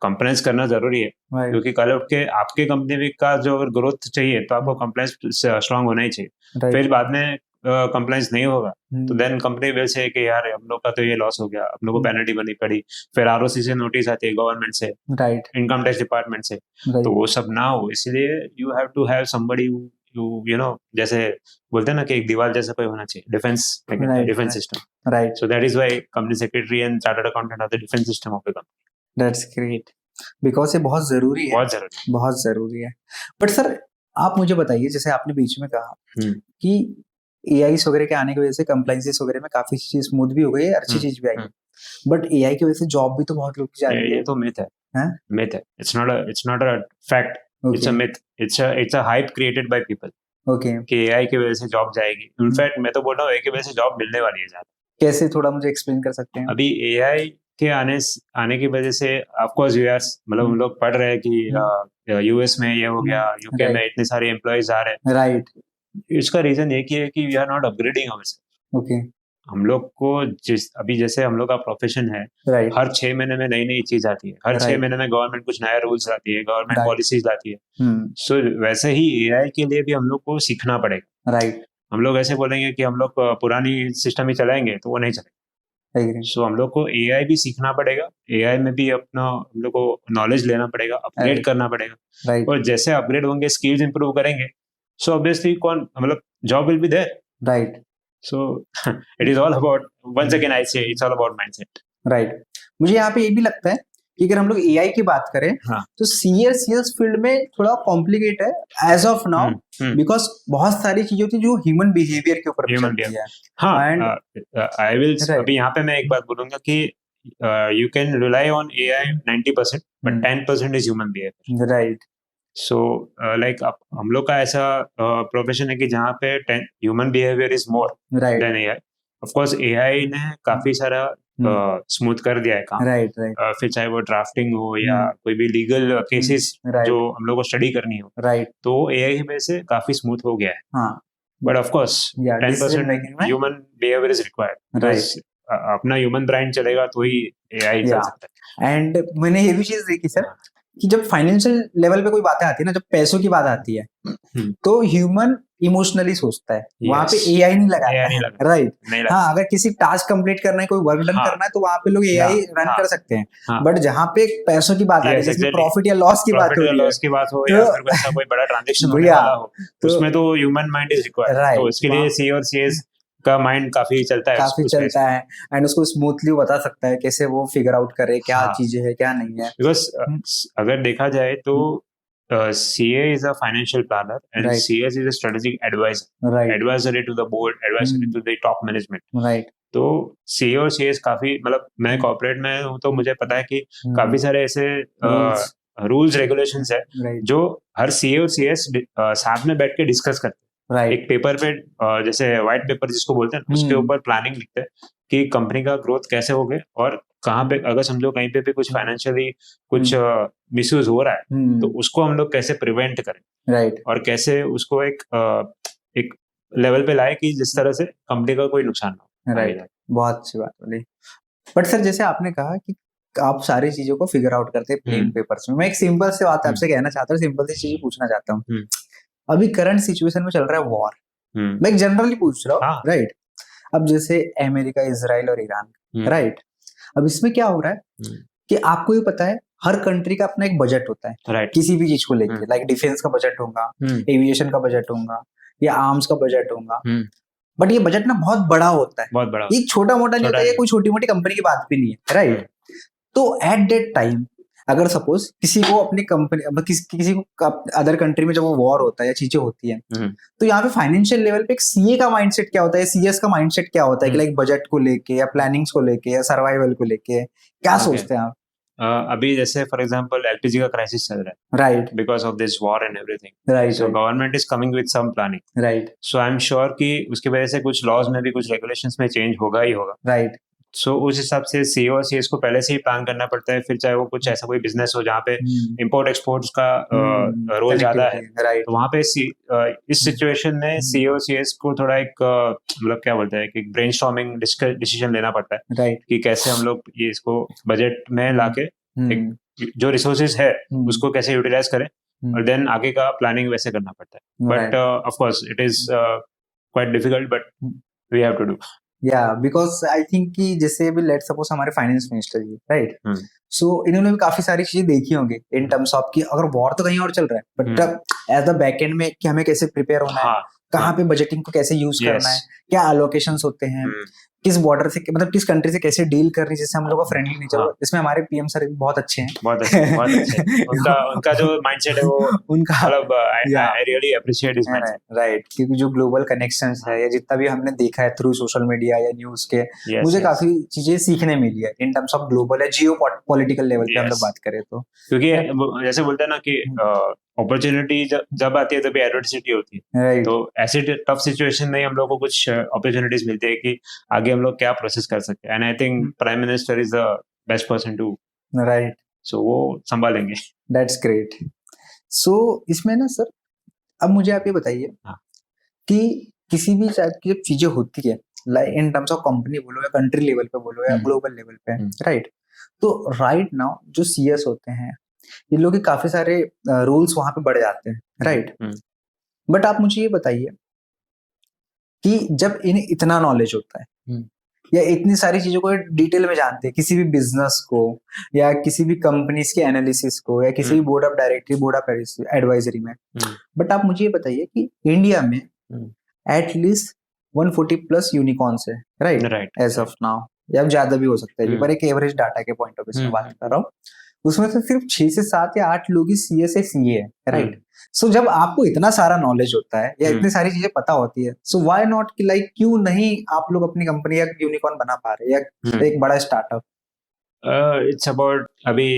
B: Compliance करना जरूरी है, क्योंकि कल उठ के आपके कंपनी का जो अगर ग्रोथ चाहिए तो आपको कंप्लायंस स्ट्रांग होना ही चाहिए। फिर बाद में कंप्लायंस नहीं होगा तो देन कंपनी विल से कि यार हम लोग का तो ये लॉस हो गया, हम लोग को पेनल्टी बनी पड़ी, फिर ROC से नोटिस आती है गवर्नमेंट से,
A: राइट,
B: इनकम टैक्स डिपार्टमेंट से, तो वो सब ना हो इसलिए you have to have somebody you know, जैसे बोलते हैं ना कि एक दीवार जैसा कोई होना चाहिए, defence system, right. So that is why company secretary and chartered accountant are the defence system of the company.
A: That's great, because ये बहुत जरूरी है, बहुत जरूरी है। बट सर आप मुझे बताइए, जैसे आपने बीच में कहा कि AI वगैरह के आने की वजह से कंप्लायंसेस वगैरह में काफी चीज स्मूथ भी हो गई है, अच्छी चीज भी आई है, बट AI की वजह से जॉब भी तो बहुत लोग की जा रही है।
B: ये तो मिथ है, मिथ है, it's not a fact, it's a myth, it's a hype created by people, okay, कि AI की वजह से जॉब जाएगी। इनफैक्ट मैं तो बोल रहा हूँ AI की वजह से जॉब मिलने वाली है ज्यादा।
A: कैसे, थोड़ा मुझे एक्सप्लेन कर सकते हैं?
B: अभी AI के आने की वजह से ऑफ कोर्स यूएस, मतलब हम लोग पढ़ रहे हैं कि यूएस में ये हो गया, यूके में इतने सारे एम्प्लॉइज आ रहे हैं, राइट। इसका रीजन ये है कि we are not upgrading ourself, okay. हम लोग को अभी जैसे हम लोग का प्रोफेशन है, हर 6 महीने में नई नई चीज आती है, हर 6 महीने में गवर्नमेंट कुछ नया रूल्स लाती है, गवर्नमेंट पॉलिसीज लाती है, सो वैसे ही AI के लिए भी हम लोग को सीखना पड़ेगा, राइट। हम लोग ऐसे बोलेंगे कि हम लोग पुरानी सिस्टम ही चलाएंगे तो वो नहीं चलेगा,
A: एग्री।
B: सो हम लोग को एआई भी सीखना पड़ेगा, एआई में भी अपना हम लोग को नॉलेज लेना पड़ेगा, अपग्रेड
A: Right.
B: करना पड़ेगा,
A: राइट
B: और जैसे अपग्रेड होंगे, स्किल्स इंप्रूव करेंगे, सो ऑब्वियसली कौन मतलब job will be there.
A: Right
B: so it is all about, once again I say it's all about mindset.
A: Right. मुझे यहाँ पे ये भी लगता है कि अगर हम लोग एआई की बात करें
B: हाँ।
A: तो सीएस फील्ड में थोड़ा कॉम्प्लिकेट है एज ऑफ नाउ, बिकॉज बहुत सारी चीजें होती है जो ह्यूमन बिहेवियर के ऊपर
B: Human
A: चलती है।
B: हाँ,
A: And-
B: आई विल
A: Right.
B: अभी यहाँ पे मैं एक बात बोलूंगा कि you can rely on AI 90%, but 10% is human behaviour.
A: Right
B: so like हम लोग का ऐसा प्रोफेशन है कि जहाँ पे human behaviour is more
A: right
B: than AI. Of course AI ने काफी सारा स्मूथ कर दिया है काम,
A: राइट राइट
B: फिर चाहे वो ड्राफ्टिंग हो या कोई भी लीगल केसेस
A: Right.
B: जो हम लोग को स्टडी करनी हो,
A: राइट
B: तो एआई की वजह से काफी स्मूथ हो गया है।
A: हाँ
B: but of course
A: Yeah, decision
B: 10%
A: making में
B: human behaviour is required,
A: Right.
B: अपना ह्यूमन ब्रेन चलेगा तो ही एआई चल
A: Yeah.
B: सकता है।
A: एंड मैंने ये भी चीज देखी सर कि जब फाइनेंशियल लेवल पे कोई बातें आती है ना, जब पैसों की बात आती है तो ह्यूमन इमोशनली सोचता है, वहां पे
B: Yes.
A: एआई नहीं
B: AI
A: लगाता
B: नहीं
A: है।
B: लगाता।
A: राइट
B: नहीं लगता।
A: हाँ, अगर किसी टास्क कंप्लीट करना है, कोई वर्क डन
B: हाँ।
A: करना है, तो वहां पे लोग एआई रन
B: हाँ।
A: कर सकते हैं।
B: हाँ।
A: बट जहाँ पे पैसों की बात आ रही है,
B: Yes,
A: जिसमें
B: exactly.
A: प्रॉफिट या लॉस की बात
B: प्रॉफिट
A: हो
B: या
A: रही है,
B: लॉस की बात हो या
A: तो-
B: फिर वैसा कोई बड़ा ट्रांजैक्शन होने
A: भैया,
B: वाला हो,
A: तो-
B: उसमें तो human mind is required.
A: Right.
B: तो इसके लिए
A: वहाँ-
B: सी और सीएस का माइंड काफी चलता है,
A: काफी चलता है एंड उसको स्मूथली बता सकता है कैसे वो फिगर आउट करे क्या
B: हाँ।
A: चीजें है क्या नहीं है।
B: बिकॉज अगर देखा जाए तो CA is a financial planner and
A: Right.
B: CS is a strategic advisor,
A: right
B: advisory to the board, advisory to the top management.
A: Right
B: तो CA और CS काफी, मतलब मैं कॉर्पोरेट में हूँ तो मुझे पता है कि काफी सारे ऐसे
A: Rules.
B: रूल्स रेगुलेशंस है
A: राइट
B: जो हर CA और CS साथ में बैठ के डिस्कस करते हैं।
A: राइट
B: एक पेपर पे जैसे व्हाइट पेपर जिसको बोलते हैं, उसके ऊपर प्लानिंग लिखते हैं कि कंपनी का ग्रोथ कैसे होगे और कहाँ पे अगर समझो कहीं पे भी कुछ फाइनेंशियली कुछ मिसयूज हो रहा है तो उसको हम लोग कैसे प्रिवेंट करें
A: राइट
B: और कैसे उसको एक लेवल पे लाए कि जिस तरह से कंपनी का कोई नुकसान ना हो।
A: राइट बहुत अच्छी बात बोली। बट सर जैसे आपने कहा कि आप सारी चीजों को फिगर आउट करते हैं प्लेन पेपर्स में, मैं एक सिंपल से बात आपसे कहना चाहता हूँ, सिंपल सी चीज पूछना चाहता हूँ। अभी करंट सिचुएशन में चल रहा है वॉर, मैं एक जनरली पूछ रहा हूँ।
B: हाँ।
A: राइट अब जैसे अमेरिका, इजराइल और ईरान, राइट अब इसमें क्या हो रहा है कि आपको ये पता है हर कंट्री का अपना एक बजट होता है
B: राइट
A: किसी भी चीज को लेके, लाइक डिफेंस का बजट होगा, एविएशन का बजट होगा या आर्म्स का बजट होगा। बट ये बजट ना बहुत बड़ा होता है,
B: बहुत बड़ा,
A: ये छोटा मोटा नहीं होता है, ये कोई छोटी मोटी कंपनी की बात भी नहीं है। राइट तो एट दैट टाइम अगर सपोज किसी को अपनी कंपनी किसी को अदर कंट्री में जब वो वॉर होता है या चीजें होती है तो यहाँ पे फाइनेंशियल लेवल पे एक सीए का माइंडसेट क्या होता है, सीएस का माइंडसेट क्या होता है कि लाइक बजट को लेके या प्लानिंग्स को लेके या सर्वाइवल को लेके क्या सोचते हैं आप?
B: अभी जैसे फॉर एग्जांपल एलपीजी का क्राइसिस चल रहा है,
A: right
B: because of this war and everything,
A: right
B: so government is coming with some planning,
A: right
B: so I am sure कि उसकी वजह से कुछ लॉज में भी कुछ रेगुलेशंस में चेंज होगा ही होगा।
A: राइट
B: सो उस हिसाब से सीओ और सीएस को पहले से ही प्लान करना पड़ता है, फिर चाहे वो कुछ ऐसा कोई बिजनेस हो जहाँ पे इंपोर्ट एक्सपोर्ट्स का रोल ज्यादा है,
A: राइट
B: तो वहाँ पे इस सिचुएशन में सीओ सीएस को थोड़ा एक मतलब क्या बोलते हैं कि ब्रेनस्टॉर्मिंग डिसीजन लेना पड़ता है
A: राइट
B: कि कैसे हम लोग ये इसको बजट में लाके एक जो रिसोर्सेज है उसको कैसे यूटिलाइज करें और देन आगे का प्लानिंग वैसे करना पड़ता है। But of course it is quite difficult but we have to do.
A: या बिकॉज आई थिंक कि जैसे अभी लेट सपोज हमारे finance minister ji, right so इन्होंने भी काफी सारी चीजें देखी होंगी इन टर्म्स ऑफ कि अगर वॉर तो कहीं और चल रहा है but as the back end में कि हमें कैसे प्रिपेयर होना है, कहाँ पे बजटिंग को कैसे यूज करना है, क्या एलोकेशंस होते हैं, किस बॉर्डर से मतलब किस कंट्री से कैसे डील करनी है जिससे हम लोग का फ्रेंडली नेचर हो। इसमें हमारे पीएम सर बहुत अच्छे हैं,
B: बहुत अच्छे उनका जो माइंडसेट है वो
A: उनका
B: मतलब I really appreciate his mindset.
A: Right क्योंकि जो ग्लोबल कनेक्शंस है या जितना भी हमने देखा है थ्रू सोशल मीडिया या न्यूज के, मुझे काफी चीजें सीखने मिली है इन टर्म्स ऑफ ग्लोबल या जियो पॉलिटिकल लेवल पे हम लोग बात करें तो,
B: क्योंकि जैसे बोलते हैं ना कि अपॉर्चुनिटी जब आती है तभी एडवर्सिटी होती है, तो ऐसी टफ सिचुएशन में हम लोग को कुछ अपॉर्चुनिटीज मिलती है कि आगे हम लोग क्या प्रोसेस कर सकते हैं, and I think prime minister is the best person to,
A: right
B: so वो संभालेंगे।
A: That's great. सो इसमें ना सर अब मुझे आप ये बताइए कि किसी भी टाइप की जब चीजें होती है like in terms of company बोलो या कंट्री लेवल पे बोलो या ग्लोबल लेवल पे, राइट तो राइट नाउ जो सीएस होते हैं इन लोग के काफी सारे रूल्स वहां पे बढ़ जाते हैं, राइट बट आप मुझे ये बताइए कि जब इन्हें इतना नॉलेज होता है या इतनी सारी चीजों को डिटेल में जानते हैं, किसी भी बिजनेस को या किसी भी कंपनीज के एनालिसिस को या किसी भी board of directory, board of advisory में। बट आप मुझे ये बताइए कि इंडिया में एटलीस्ट 140 प्लस यूनिकॉर्न्स है, राइट, एज ऑफ नाउ, या ज्यादा भी हो सकता है, पर एक एवरेज डाटा के पॉइंट ऑफ व्यू से बात कर रहा हूँ। उसमें से सिर्फ 6 से 7 या 8 लोग ही सीए से सीए है, राइट। सो जब आपको इतना सारा नॉलेज होता है या इतनी सारी चीजें पता होती है, सो व्हाई नॉट कि लाइक क्यों नहीं आप लोग अपनी कंपनी या यूनिकॉर्न बना पा रहे या एक बड़ा स्टार्टअप?
B: इट्स अबाउट अभी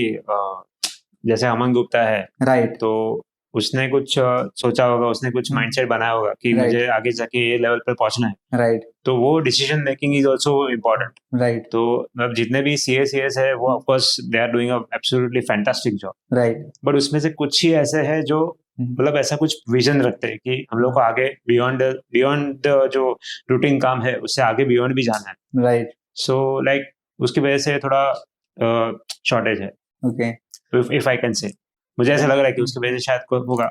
B: जैसे अमन गुप्ता है, राइट, तो उसने कुछ सोचा होगा, उसने कुछ माइंडसेट बनाया होगा कि मुझे आगे जाके ये लेवल पर पहुंचना है, राइट। तो वो decision making is also important, right. तो अब जितने भी सीएस है वो of course they are doing a absolutely fantastic job, right. But उसमें से कुछ ही ऐसे हैं जो मतलब ऐसा कुछ विजन रखते हैं कि हम लोग को आगे बियॉन्ड जो रूटीन काम है उससे आगे बियॉन्ड भी जाना है, राइट। सो लाइक उसकी वजह से थोड़ा शॉर्टेज है, okay, if I can say. मुझे ऐसा लग रहा है कि उसकी वजह से शायद होगा।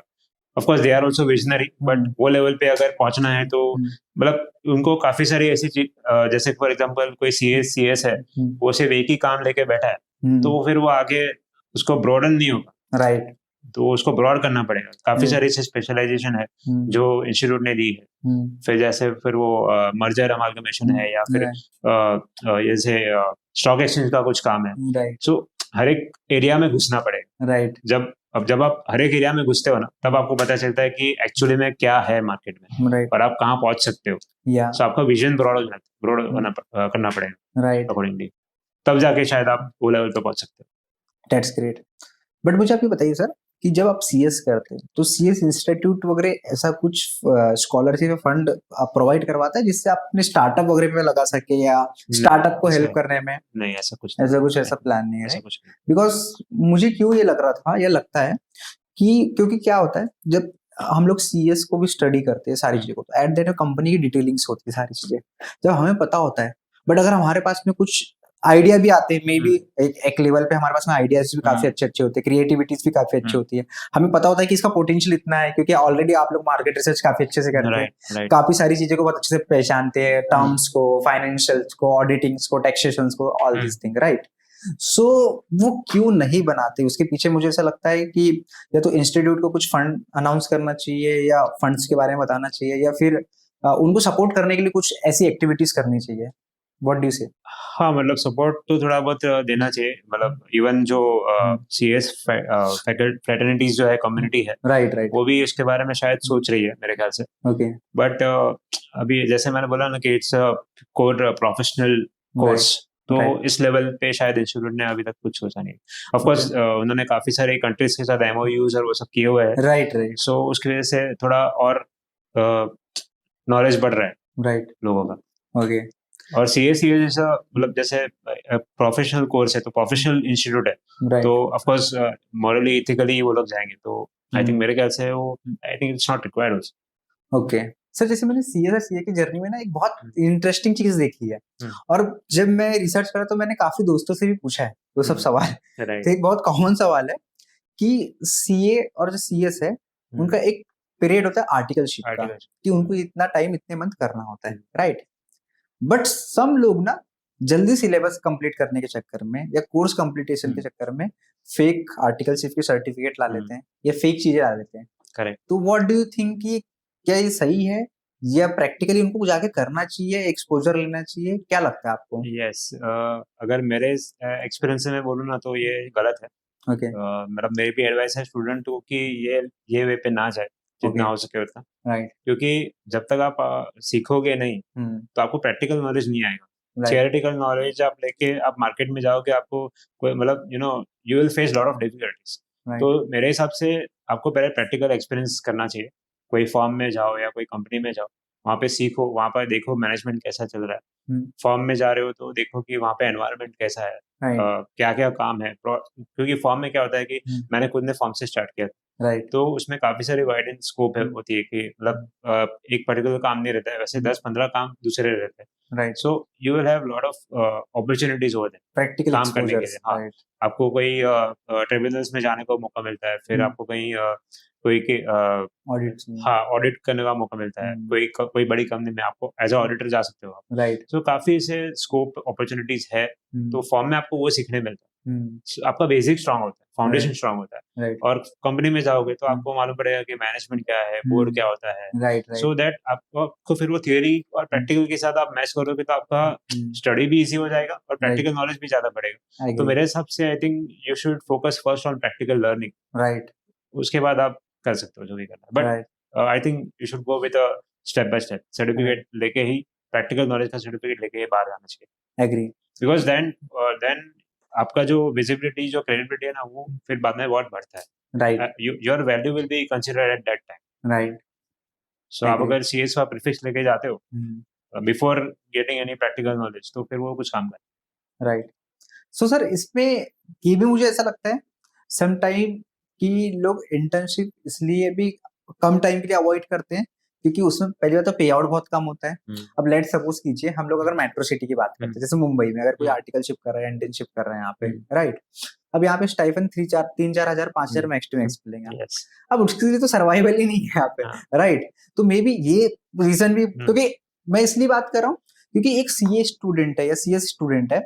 B: Of course they are also visionary, but वो लेवल पे अगर पहुंचना है तो मतलब उनको काफी सारी ऐसी चीज, जैसे फॉर एग्जांपल कोई सीएस है, वो सिर्फ एक ही काम लेके बैठा है, तो फिर वो आगे उसको ब्रॉडन नहीं होगा, राइट। तो उसको ब्रॉड करना पड़ेगा। काफी सारी स्पेशलाइजेशन है जो इंस्टीट्यूट ने दी है। फिर जैसे फिर वो मर्जर अमालगमेशन है या फिर जैसे स्टॉक एक्सचेंज का कुछ काम है। सो हर एक एरिया में घुसना पड़ेगा, राइट। जब आप हर एक एरिया में घुसते हो ना, तब आपको पता चलता है कि एक्चुअली में क्या है मार्केट में, right. और आप कहाँ पहुंच सकते हो। सो आपका विजन ब्रॉड करना पड़ेगा, राइट, अकॉर्डिंगली। तब जाके शायद आप वो लेवल पे पहुंच सकते हो।
A: That's great. बट मुझे आप ये बताइए सर कि जब आप सीएस करते हैं तो सीएस इंस्टीट्यूट वगैरह ऐसा कुछ स्कॉलरशिप फंड प्रोवाइड करवाता है जिससे आप अपने स्टार्टअप वगैरह में लगा सके या स्टार्टअप को हेल्प करने में?
B: नहीं, ऐसा प्लान नहीं है।
A: बिकॉज मुझे क्यों ये लग रहा था, ये लगता है कि क्योंकि क्या होता है जब हम लोग सीएस को भी स्टडी करते हैं सारी चीजों को, तो एट दैट कंपनी की डिटेलिंग्स होती है सारी चीजें, जब हमें पता होता है। बट अगर हमारे पास में कुछ आइडिया भी आते हैं, मे बी एक लेवल पे हमारे पास में आइडियाज भी काफी अच्छे होते हैं, क्रिएटिविटीज भी काफी अच्छी होती है, हमें पता होता है कि इसका पोटेंशियल इतना है, क्योंकि ऑलरेडी आप लोग मार्केट रिसर्च काफी अच्छे से करते हैं, काफी सारी चीजों को बहुत अच्छे से पहचानते हैं, टर्म्स को, फाइनेंशियल्स को, ऑडिटिंग्स को, टैक्सेशंस को, all this thing, right. So वो क्यों नहीं बनाते? उसके पीछे मुझे ऐसा लगता है कि या तो इंस्टीट्यूट को कुछ फंड अनाउंस करना चाहिए या फंड्स के बारे में बताना चाहिए, या फिर उनको सपोर्ट करने के लिए कुछ ऐसी एक्टिविटीज करनी चाहिए। What do you say?
B: हाँ, मतलब सपोर्ट तो थोड़ा बहुत देना चाहिए। मतलब इवन जो सीएस फ्रेटर्निटीज जो है, कम्युनिटी है,
A: राइट,
B: वो भी इसके बारे में शायद सोच रही है मेरे ख्याल से।
A: ओके।
B: बट अभी जैसे मैंने बोला ना कि इट्स कोर प्रोफेशनल कोर्स, तो इस लेवल पे शायद इंस्टीट्यूट ने अभी तक कुछ सोचा नहीं। ऑफ कोर्स उन्होंने काफी सारे कंट्रीज के साथ एमओयूज और वो सब किए हुए हैं,
A: राइट।
B: सो उसकी वजह से थोड़ा और नॉलेज बढ़ रहा है, राइट, लोगों का।
A: ओके।
B: और सीएस जैसा मतलब जैसे प्रोफेशनल कोर्स है, तो प्रोफेशनल इंस्टीट्यूट है, तो ऑफ कोर्स मॉरली इथिकली वो लोग जाएंगे, तो आई थिंक मेरे ख्याल से वो I think it's not required also.
A: Okay sir, जैसे मैंने सीएस और सीए की जर्नी में ना एक बहुत इंटरेस्टिंग चीज देखी है, और जब मैं रिसर्च करा तो मैंने काफी दोस्तों से भी पूछा है वो सब सवाल। तो एक बहुत कॉमन सवाल है कि सीए और जो सीएस है उनका एक पीरियड होता है आर्टिकलशिप का, कि उनको इतना टाइम इतने मंथ करना होता है, राइट। बट सम लोग ना जल्दी सिलेबस कंप्लीट करने के चक्कर में या कोर्स कंप्लीटेशन के चक्कर में फेक आर्टिकलशिप के सर्टिफिकेट ला लेते हैं या फेक चीजें ला लेते हैं।
B: करेक्ट।
A: तो व्हाट डू यू थिंक कि क्या ये सही है या प्रैक्टिकली उनको जाके करना चाहिए, एक्सपोजर लेना चाहिए? क्या लगता है आपको?
B: यस, अगर मेरे एक्सपीरियंस से मैं बोलूँ ना तो ये गलत है।
A: ओके।
B: मतलब मेरी भी एडवाइस है स्टूडेंट को कि ये वे पे ना जाए जितना हो सके उतना,
A: राइट।
B: क्योंकि जब तक आप सीखोगे नहीं तो आपको प्रैक्टिकल नॉलेज नहीं आएगा। थियोरेटिकल नॉलेज आप लेके आप मार्केट में जाओगे, आपको कोई मतलब you will face lot of difficulties. तो मेरे हिसाब से आपको पहले प्रैक्टिकल एक्सपीरियंस करना चाहिए। कोई फॉर्म में जाओ या कोई कंपनी में जाओ, वहाँ पे सीखो, वहाँ पर देखो मैनेजमेंट कैसा चल रहा है। फॉर्म में जा रहे हो तो देखो कि वहाँ पे एनवायरनमेंट कैसा है, क्या क्या काम है, क्योंकि फॉर्म में क्या होता है कि मैंने खुद ने फॉर्म से स्टार्ट किया, राइट। तो उसमें काफी सारी वाइड एंड स्कोप होती है कि मतलब एक पर्टिकुलर काम नहीं रहता है, वैसे 10-15 काम दूसरे रहते हैं, right. So you will have lot of opportunities over there
A: practical
B: काम करने के लिए। हाँ, आपको कोई ट्रिब्यूनल्स में जाने का मौका मिलता है, फिर आपको कहीं कोई के
A: ऑडिट
B: हाँ ऑडिट करने का मौका मिलता है, कोई बड़ी कंपनी में आपको एज अ ऑडिटर जा सकते हो आप।
A: राइट।
B: तो काफी ऐसे स्कोप अपॉर्चुनिटीज है, तो फॉर्म में आपको वो सीखने मिलता है। आपका बेसिक स्ट्रांग होता है, फाउंडेशन स्ट्रांग होता है,
A: राइट।
B: और कंपनी में जाओगे तो आपको मालूम पड़ेगा कि मैनेजमेंट क्या है, बोर्ड क्या होता है,
A: राइट।
B: सो दैट आपको फिर वो थियोरी और प्रैक्टिकल के साथ आप मैच करोगे तो आपका स्टडी भी इजी हो जाएगा और प्रैक्टिकल नॉलेज भी ज्यादा बढ़ेगा। तो मेरे हिसाब से I think you should focus first on practical learning,
A: right.
B: उसके बाद आप कर सकते हो जो भी करना है। But I think you should go with step by step, certificate लेके ही, प्रैक्टिकल नॉलेज का सर्टिफिकेट लेके ही बाहर जाना चाहिए।
A: एग्री।
B: बिकॉज देन आपका जो विजिबिलिटी, जो क्रेडिबिलिटी है ना, वो फिर बाद में बहुत बढ़ता है।
A: Right.
B: Your value will be considered at that time.
A: Right.
B: So आप अगर सीएस का प्रीफिक्स लेके जाते हो before getting any practical knowledge, तो फिर वो कुछ काम का।
A: राइट। सो सर, इसमें ये भी मुझे ऐसा लगता है सम टाइम कि लोग इंटर्नशिप इसलिए भी कम टाइम के लिए अवॉइड करते हैं क्योंकि उसमें पहली बात तो पे आउट बहुत कम होता है। अब लेट सपोज कीजिए हम लोग अगर मेट्रो सिटी की बात करते हैं, जैसे मुंबई में अगर कोई आर्टिकलशिप कर रहा है, इंटर्नशिप कर रहे हैं यहाँ पे, राइट, अब यहाँ पे स्टाइफन 3-4 5 हजार मैक्स टू मैक्स मिलेंगे। अब उसके लिए तो सर्वाइवल ही नहीं है यहाँ पे, राइट। तो मे बी ये रीजन भी, क्योंकि मैं इसलिए बात कर रहा हूँ क्योंकि एक सीए स्टूडेंट है या सीएस स्टूडेंट है,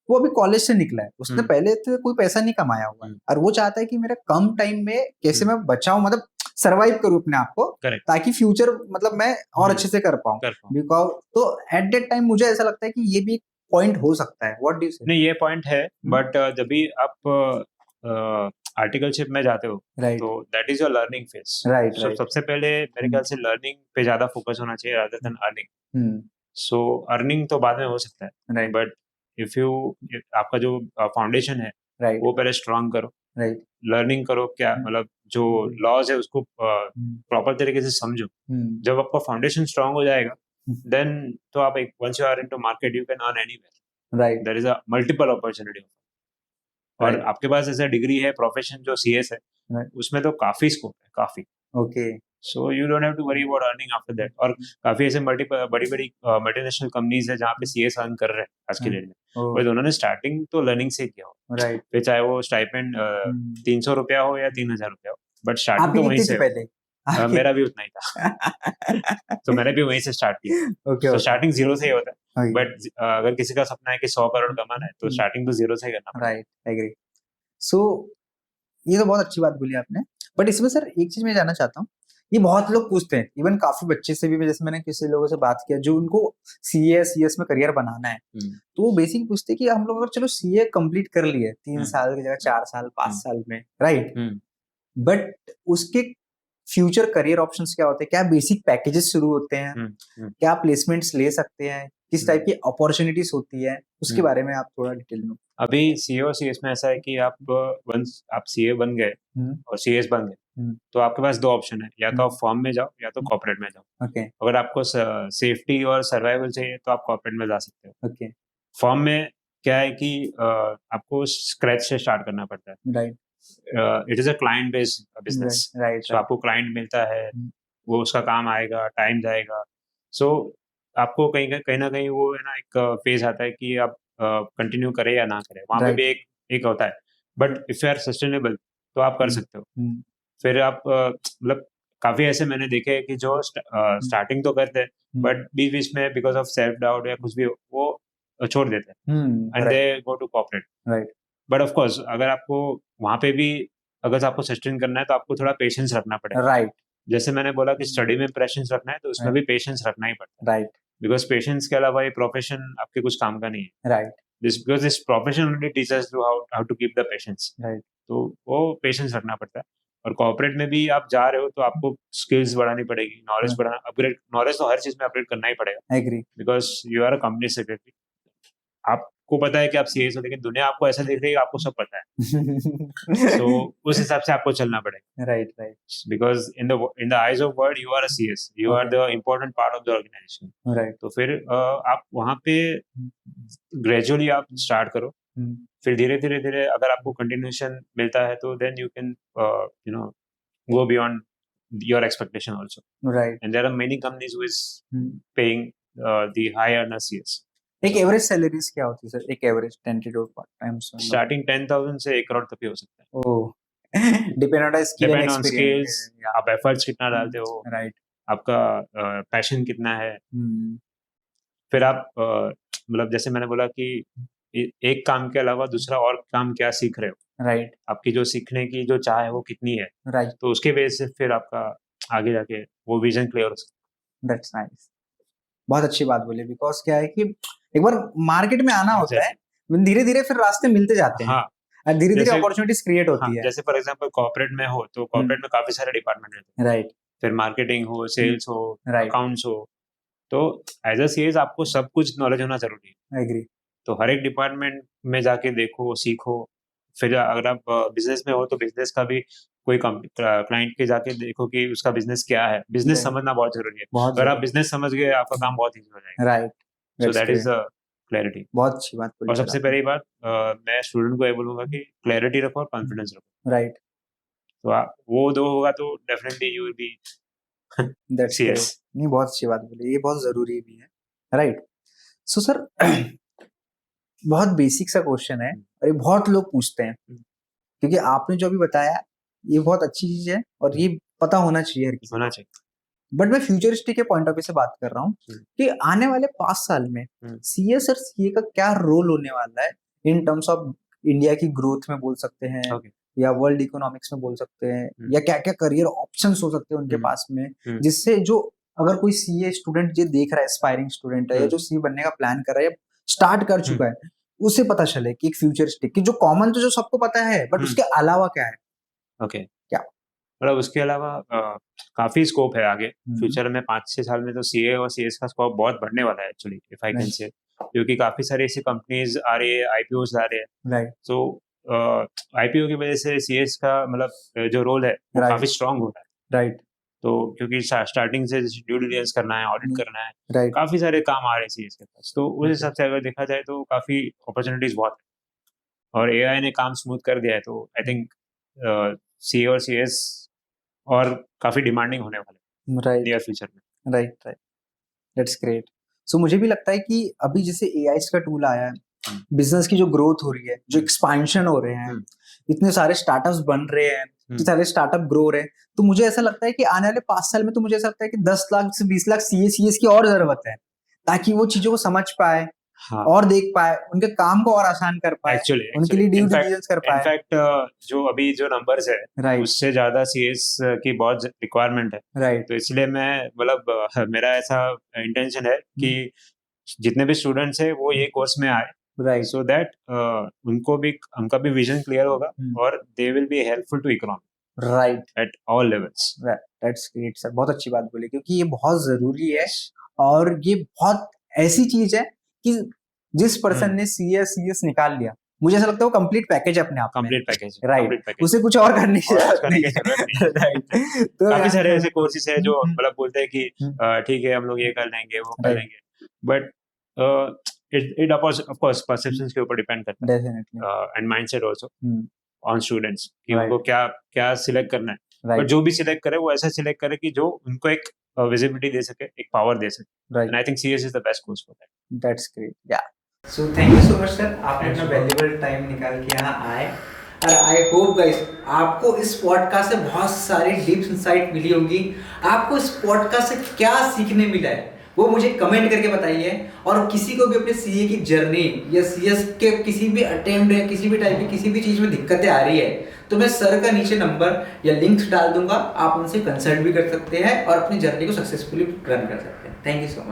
A: वो अभी कॉलेज से निकला है, उसने पहले तो कोई पैसा नहीं कमाया हुआ है और वो चाहता है कि मेरा कम टाइम में कैसे मैं बचाऊं, मतलब सरवाइव करूं अपने आप को, ताकि फ्यूचर मतलब मैं और अच्छे से कर पाऊं। बिकॉज तो एट दैट टाइम मुझे ऐसा लगता है कि ये भी एक पॉइंट हो सकता है। व्हाट डू यू से?
B: नहीं, ये पॉइंट है, बट जब भी आप आर्टिकलशिप में जाते हो, तो that is your learning phase.
A: Right.
B: सबसे पहले मेरे ख्याल से लर्निंग पे ज्यादा फोकस होना चाहिए रादर देन अर्निंग। सो अर्निंग तो बाद में हो सकता है, बट इफ यू आपका जो फाउंडेशन है वो पहले स्ट्रांग करो, लर्निंग करो, क्या मतलब जो लॉज है उसको प्रॉपर तरीके से समझो। जब आपका फाउंडेशन स्ट्रांग हो जाएगा, देन तो आप once you are into market you can earn anywhere,
A: right.
B: There is a multiple opportunity. और आपके पास ऐसा डिग्री है, प्रोफेशन जो सीएस है, उसमें तो काफी स्कोप है, काफी।
A: Okay.
B: So you don't have to worry about earning after that. और काफी ऐसे बड़ी बड़ी मल्टीनेशनल कंपनीज है जहाँ पे सीएस अर्न कर रहे हैं आज के डेट में, बट उन्होंने स्टार्टिंग तो लर्निंग से किया हो,
A: राइट।
B: फिर चाहे वो स्टाइपेंड 300 रुपया हो या 3000 रुपया हो, बट स्टार्टिंग तो वहीं से
A: पहले
B: मेरा भी उतना ही था तो मैंने भी वहीं से स्टार्ट किया। तो स्टार्टिंग जीरो से ही होता है, बट अगर किसी का सपना है कि 100 करोड़ कमाना है, तो स्टार्टिंग तो जीरो से ही करना पड़ेगा।
A: Right, agree. सो ये तो बहुत अच्छी बात बोली आपने, बट इसमें सर एक चीज मैं जानना चाहता हूँ, ये बहुत लोग पूछते हैं, इवन काफी बच्चे से भी, जैसे मैंने किसी लोगों से बात किया जो उनको सीएस में करियर बनाना है, तो वो बेसिक पूछते हैं कि हम लोग अगर चलो सीए कंप्लीट कर लिए 3 साल की जगह 4 साल 5 साल में, राइट, बट उसके फ्यूचर करियर ऑप्शंस क्या होते हैं, क्या बेसिक पैकेजेस शुरू होते हैं, क्या प्लेसमेंट्स ले सकते हैं, किस टाइप की अपॉर्चुनिटीज होती है, उसके बारे में आप थोड़ा डिटेल में।
B: अभी सीए और सीएस में ऐसा है कि वंस आप सीए बन गए और सीएस बन गए, तो आपके पास 2 ऑप्शन है, या तो आप फर्म में जाओ या तो कॉर्पोरेट में जाओ। अगर आपको सेफ्टी और सर्वाइवल चाहिए तो आप कॉर्पोरेट में जा सकते हो। फर्म में क्या है कि आपको स्क्रैच से स्टार्ट करना पड़ता है,
A: right.
B: It is a client based business, so आपको क्लाइंट मिलता है, वो उसका काम आएगा, टाइम जाएगा, सो आपको कहीं ना कहीं वो है ना एक फेज आता है कि आप कंटिन्यू करें या ना करें, वहां पे भी एक होता है। But if you are sustainable तो आप कर सकते हो। फिर आप मतलब काफी ऐसे मैंने देखे हैं कि जो स्टार्टिंग तो करते हैं, बट बीच बीच में बिकॉज ऑफ सेल्फ डाउट या कुछ भी वो छोड़ देते हैं and they go to corporate, right. But of course अगर आपको वहां पे भी अगर आपको सस्टेन करना है तो आपको थोड़ा पेशेंस रखना पड़ेगा, राइट। जैसे मैंने बोला कि स्टडी में पेशेंस रखना है, तो उसमें भी पेशेंस रखना ही पड़ता है, राइट। बिकॉज पेशेंस के अलावा ये प्रोफेशन आपके कुछ काम का नहीं है, right. Because this profession only teachers you how to keep the patience, right. तो वो पेशेंस रखना पड़ता है। और कॉर्पोरेट में भी आप जा रहे हो तो आपको स्किल्स बढ़ानी पड़ेगी, नॉलेज बढ़ाना, अपग्रेड, नॉलेज तो हर चीज में अपग्रेड करना ही पड़ेगा, agree, because you are a company secretary. आपको पता है कि आप सीएस हो, लेकिन दुनिया आपको ऐसा देख रही है कि आपको सब पता है सो उस हिसाब से आपको चलना पड़ेगा, right, right. Because in the eyes of world you are a CS, you are the important part of the organisation, right. तो फिर आप वहां पे ग्रेजुअली आप स्टार्ट करो, फिर धीरे धीरे धीरे अगर आपको कंटिन्यूएशन मिलता है तो then you can you know go beyond your expectation also, right, and there are many companies who is paying the high earner CS.
A: एक एवरेज सैलरीज क्या होती है सर? एक average tentative part time
B: starting 10,000 से 1 करोड़ तक भी हो सकता है।
A: Oh, depend on skill and
B: depend on
A: experience.
B: Skills, आप एफर्ट्स कितना डालते हो,
A: राइट।
B: आपका पैशन कितना है। फिर आप मतलब जैसे मैंने बोला कि एक काम के अलावा दूसरा और काम क्या सीख रहे हो,
A: राइट।
B: आपकी जो सीखने की जो चाह है वो कितनी है,
A: राइट।
B: तो उसके बेस से फिर आपका आगे जाके वो विजन क्लियर हो सकता
A: दैट्स नाइस। बहुत अच्छी बात बोली, बिकॉज क्या है कि एक बार मार्केट में आना होता है, धीरे धीरे फिर रास्ते मिलते जाते
B: है।
A: हैं,
B: हाँ,
A: और धीरे धीरे
B: जैसे
A: अपॉर्चुनिटीज क्रिएट होती है।
B: जैसे फॉर एग्जांपल कॉर्पोरेट में हो तो कॉर्पोरेट में काफी सारे डिपार्टमेंट रहते हैं,
A: राइट।
B: फिर मार्केटिंग हो, सेल्स हो,
A: राइट।
B: अकाउंट्स हो, तो एज अ सीएस आपको सब कुछ नॉलेज होना जरूरी है।
A: एग्री।
B: तो हर एक डिपार्टमेंट में जाके देखो, सीखो। फिर अगर आप बिजनेस में हो तो बिजनेस का भी कोई क्लाइंट के जाके देखो कि उसका बिजनेस क्या है। बिजनेस समझना बहुत जरूरी है।
A: बहुत
B: अगर आप
A: जरूरी।
B: बिजनेस समझ गए आपका काम बहुत इजी हो जाएगा।
A: Right.
B: So that is clarity.
A: बहुत अच्छी बात बोली
B: और
A: सर
B: सबसे
A: आपने।
B: पहली बात मैं स्टूडेंट को ये बोलूंगा कि क्लैरिटी रखो और कॉन्फिडेंस रखो।
A: राइट।
B: तो वो दो होगा तो definitely you will be
A: that's great.
B: CS.
A: नहीं, बहुत अच्छी बात बोली, ये बहुत जरूरी भी है। राइट। सो सर बहुत बेसिक सा क्वेश्चन है और ये बहुत लोग पूछते हैं, क्योंकि आपने जो अभी बताया ये बहुत अच्छी चीज है और ये पता होना चाहिए हर किसी
B: होना
A: को।
B: चाहिए।
A: बट मैं फ्यूचरिस्टिक के पॉइंट ऑफ व्यू से बात कर रहा हूँ कि आने वाले 5 साल में सीएस और सीए का क्या रोल होने वाला है इन टर्म्स ऑफ इंडिया की ग्रोथ में बोल सकते हैं,
B: Okay.
A: या वर्ल्ड इकोनॉमिक्स में बोल सकते हैं, या क्या क्या करियर ऑप्शंस हो सकते हैं उनके पास में, जिससे जो अगर कोई सीए स्टूडेंट ये देख रहा है, एस्पायरिंग स्टूडेंट है या जो सीए बनने का प्लान कर रहा है, स्टार्ट कर चुका है, उसे पता चले कि एक फ्यूचरिस्टिक की जो कॉमन तो जो सबको पता है, बट उसके अलावा क्या है।
B: ओके।
A: क्या
B: मतलब उसके अलावा काफी स्कोप है आगे फ्यूचर में। 5-6 साल में तो सीए और सीएस का स्कोप बहुत बढ़ने वाला है actually, if I can say, क्योंकि काफी सारे ऐसी कंपनीज आ रही है, आईपीओस आ रहे हैं।
A: राइट।
B: सो आईपीओ की वजह से सीएस का मतलब जो रोल है वो काफी स्ट्रांग हो रहा है।
A: राइट।
B: तो क्योंकि स्टार्टिंग से ड्यू डिलिजेंस करना है, ऑडिट करना है,
A: राइट।
B: काफी सारे काम आ रहे हैं सीएस के पास। तो उस हिसाब से अगर देखा जाए तो काफी अपॉर्चुनिटीज बहुत है, और एआई ने काम स्मूथ कर दिया है। तो आई थिंक सीए और सीएस और काफी डिमांडिंग होने वाले
A: राइट।
B: नियर फ्यूचर में।
A: Right. Right. That's great. So मुझे भी लगता है कि अभी जैसे एआई का टूल आया है, बिजनेस की जो ग्रोथ हो रही है, जो एक्सपेंशन हो रहे हैं, इतने सारे स्टार्टअप्स बन रहे हैं, इतने सारे स्टार्टअप ग्रो रहे हैं, तो मुझे ऐसा लगता है कि आने वाले 5 साल में तो मुझे ऐसा लगता है कि 10 लाख से 20 लाख सीएस की और जरूरत है, ताकि वो चीजों को समझ पाए, और देख पाए, उनके काम को और आसान कर पाए, उनके लिए ड्यू डिलिजेंस कर पाए।
B: इनफैक्ट जो अभी जो नंबर्स है उससे ज्यादा सीएस की बहुत रिक्वायरमेंट है।
A: राइट।
B: तो इसलिए मैं मतलब मेरा ऐसा इंटेंशन है कि जितने भी स्टूडेंट्स है वो ये कोर्स में आए,
A: राइट,
B: सो दैट उनका भी विजन क्लियर होगा और they will be helpful to economy
A: right
B: at all levels.
A: That's great sir, बहुत अच्छी बात बोली, क्योंकि ये बहुत जरूरी है और ये बहुत ऐसी चीज है कि जिस पर्सन ने सीएस निकाल लिया, मुझे ऐसा लगता है वो कंप्लीट पैकेज अपने आप में,
B: कंप्लीट पैकेज,
A: राइट, उसे कुछ और करने की जरूरत नहीं। राइट। तो
B: काफी सारे ऐसे कोर्सेज है जो मतलब बोलते हैं कि ठीक है हम लोग ये कर लेंगे वो कर लेंगे, but it of course perceptions के ऊपर डिपेंड करता है,
A: definitely,
B: and mindset also on students कि
A: Right.
B: उनको क्या सिलेक्ट करना है।
A: Right.
B: बट जो भी सिलेक्ट करे वो ऐसा सिलेक्ट करे कि जो उनको एक विजिबिलिटी दे सके, एक पावर दे सके।
A: Right.
B: And I think CS is the best course for that.
A: That's great. Yeah so thank you so much sir, आपने अपना वैल्यूएबल टाइम निकाल के यहाँ आए, और आई होप गाइस आपको इस पॉडकास्ट से बहुत सारी डीप इंसाइट मिली होगी। आपको इस पॉडकास्ट से क्या सीखने मिला है वो मुझे कमेंट करके बताइए, और किसी को भी अपने सीए की जर्नी या सीएस के किसी भी अटेम्प्ट या किसी भी टाइप की किसी भी चीज़ में दिक्कतें आ रही है, तो मैं सर का नीचे नंबर या लिंक्स डाल दूंगा, आप उनसे कंसल्ट भी कर सकते हैं और अपनी जर्नी को सक्सेसफुली रन कर सकते हैं। Thank you so much.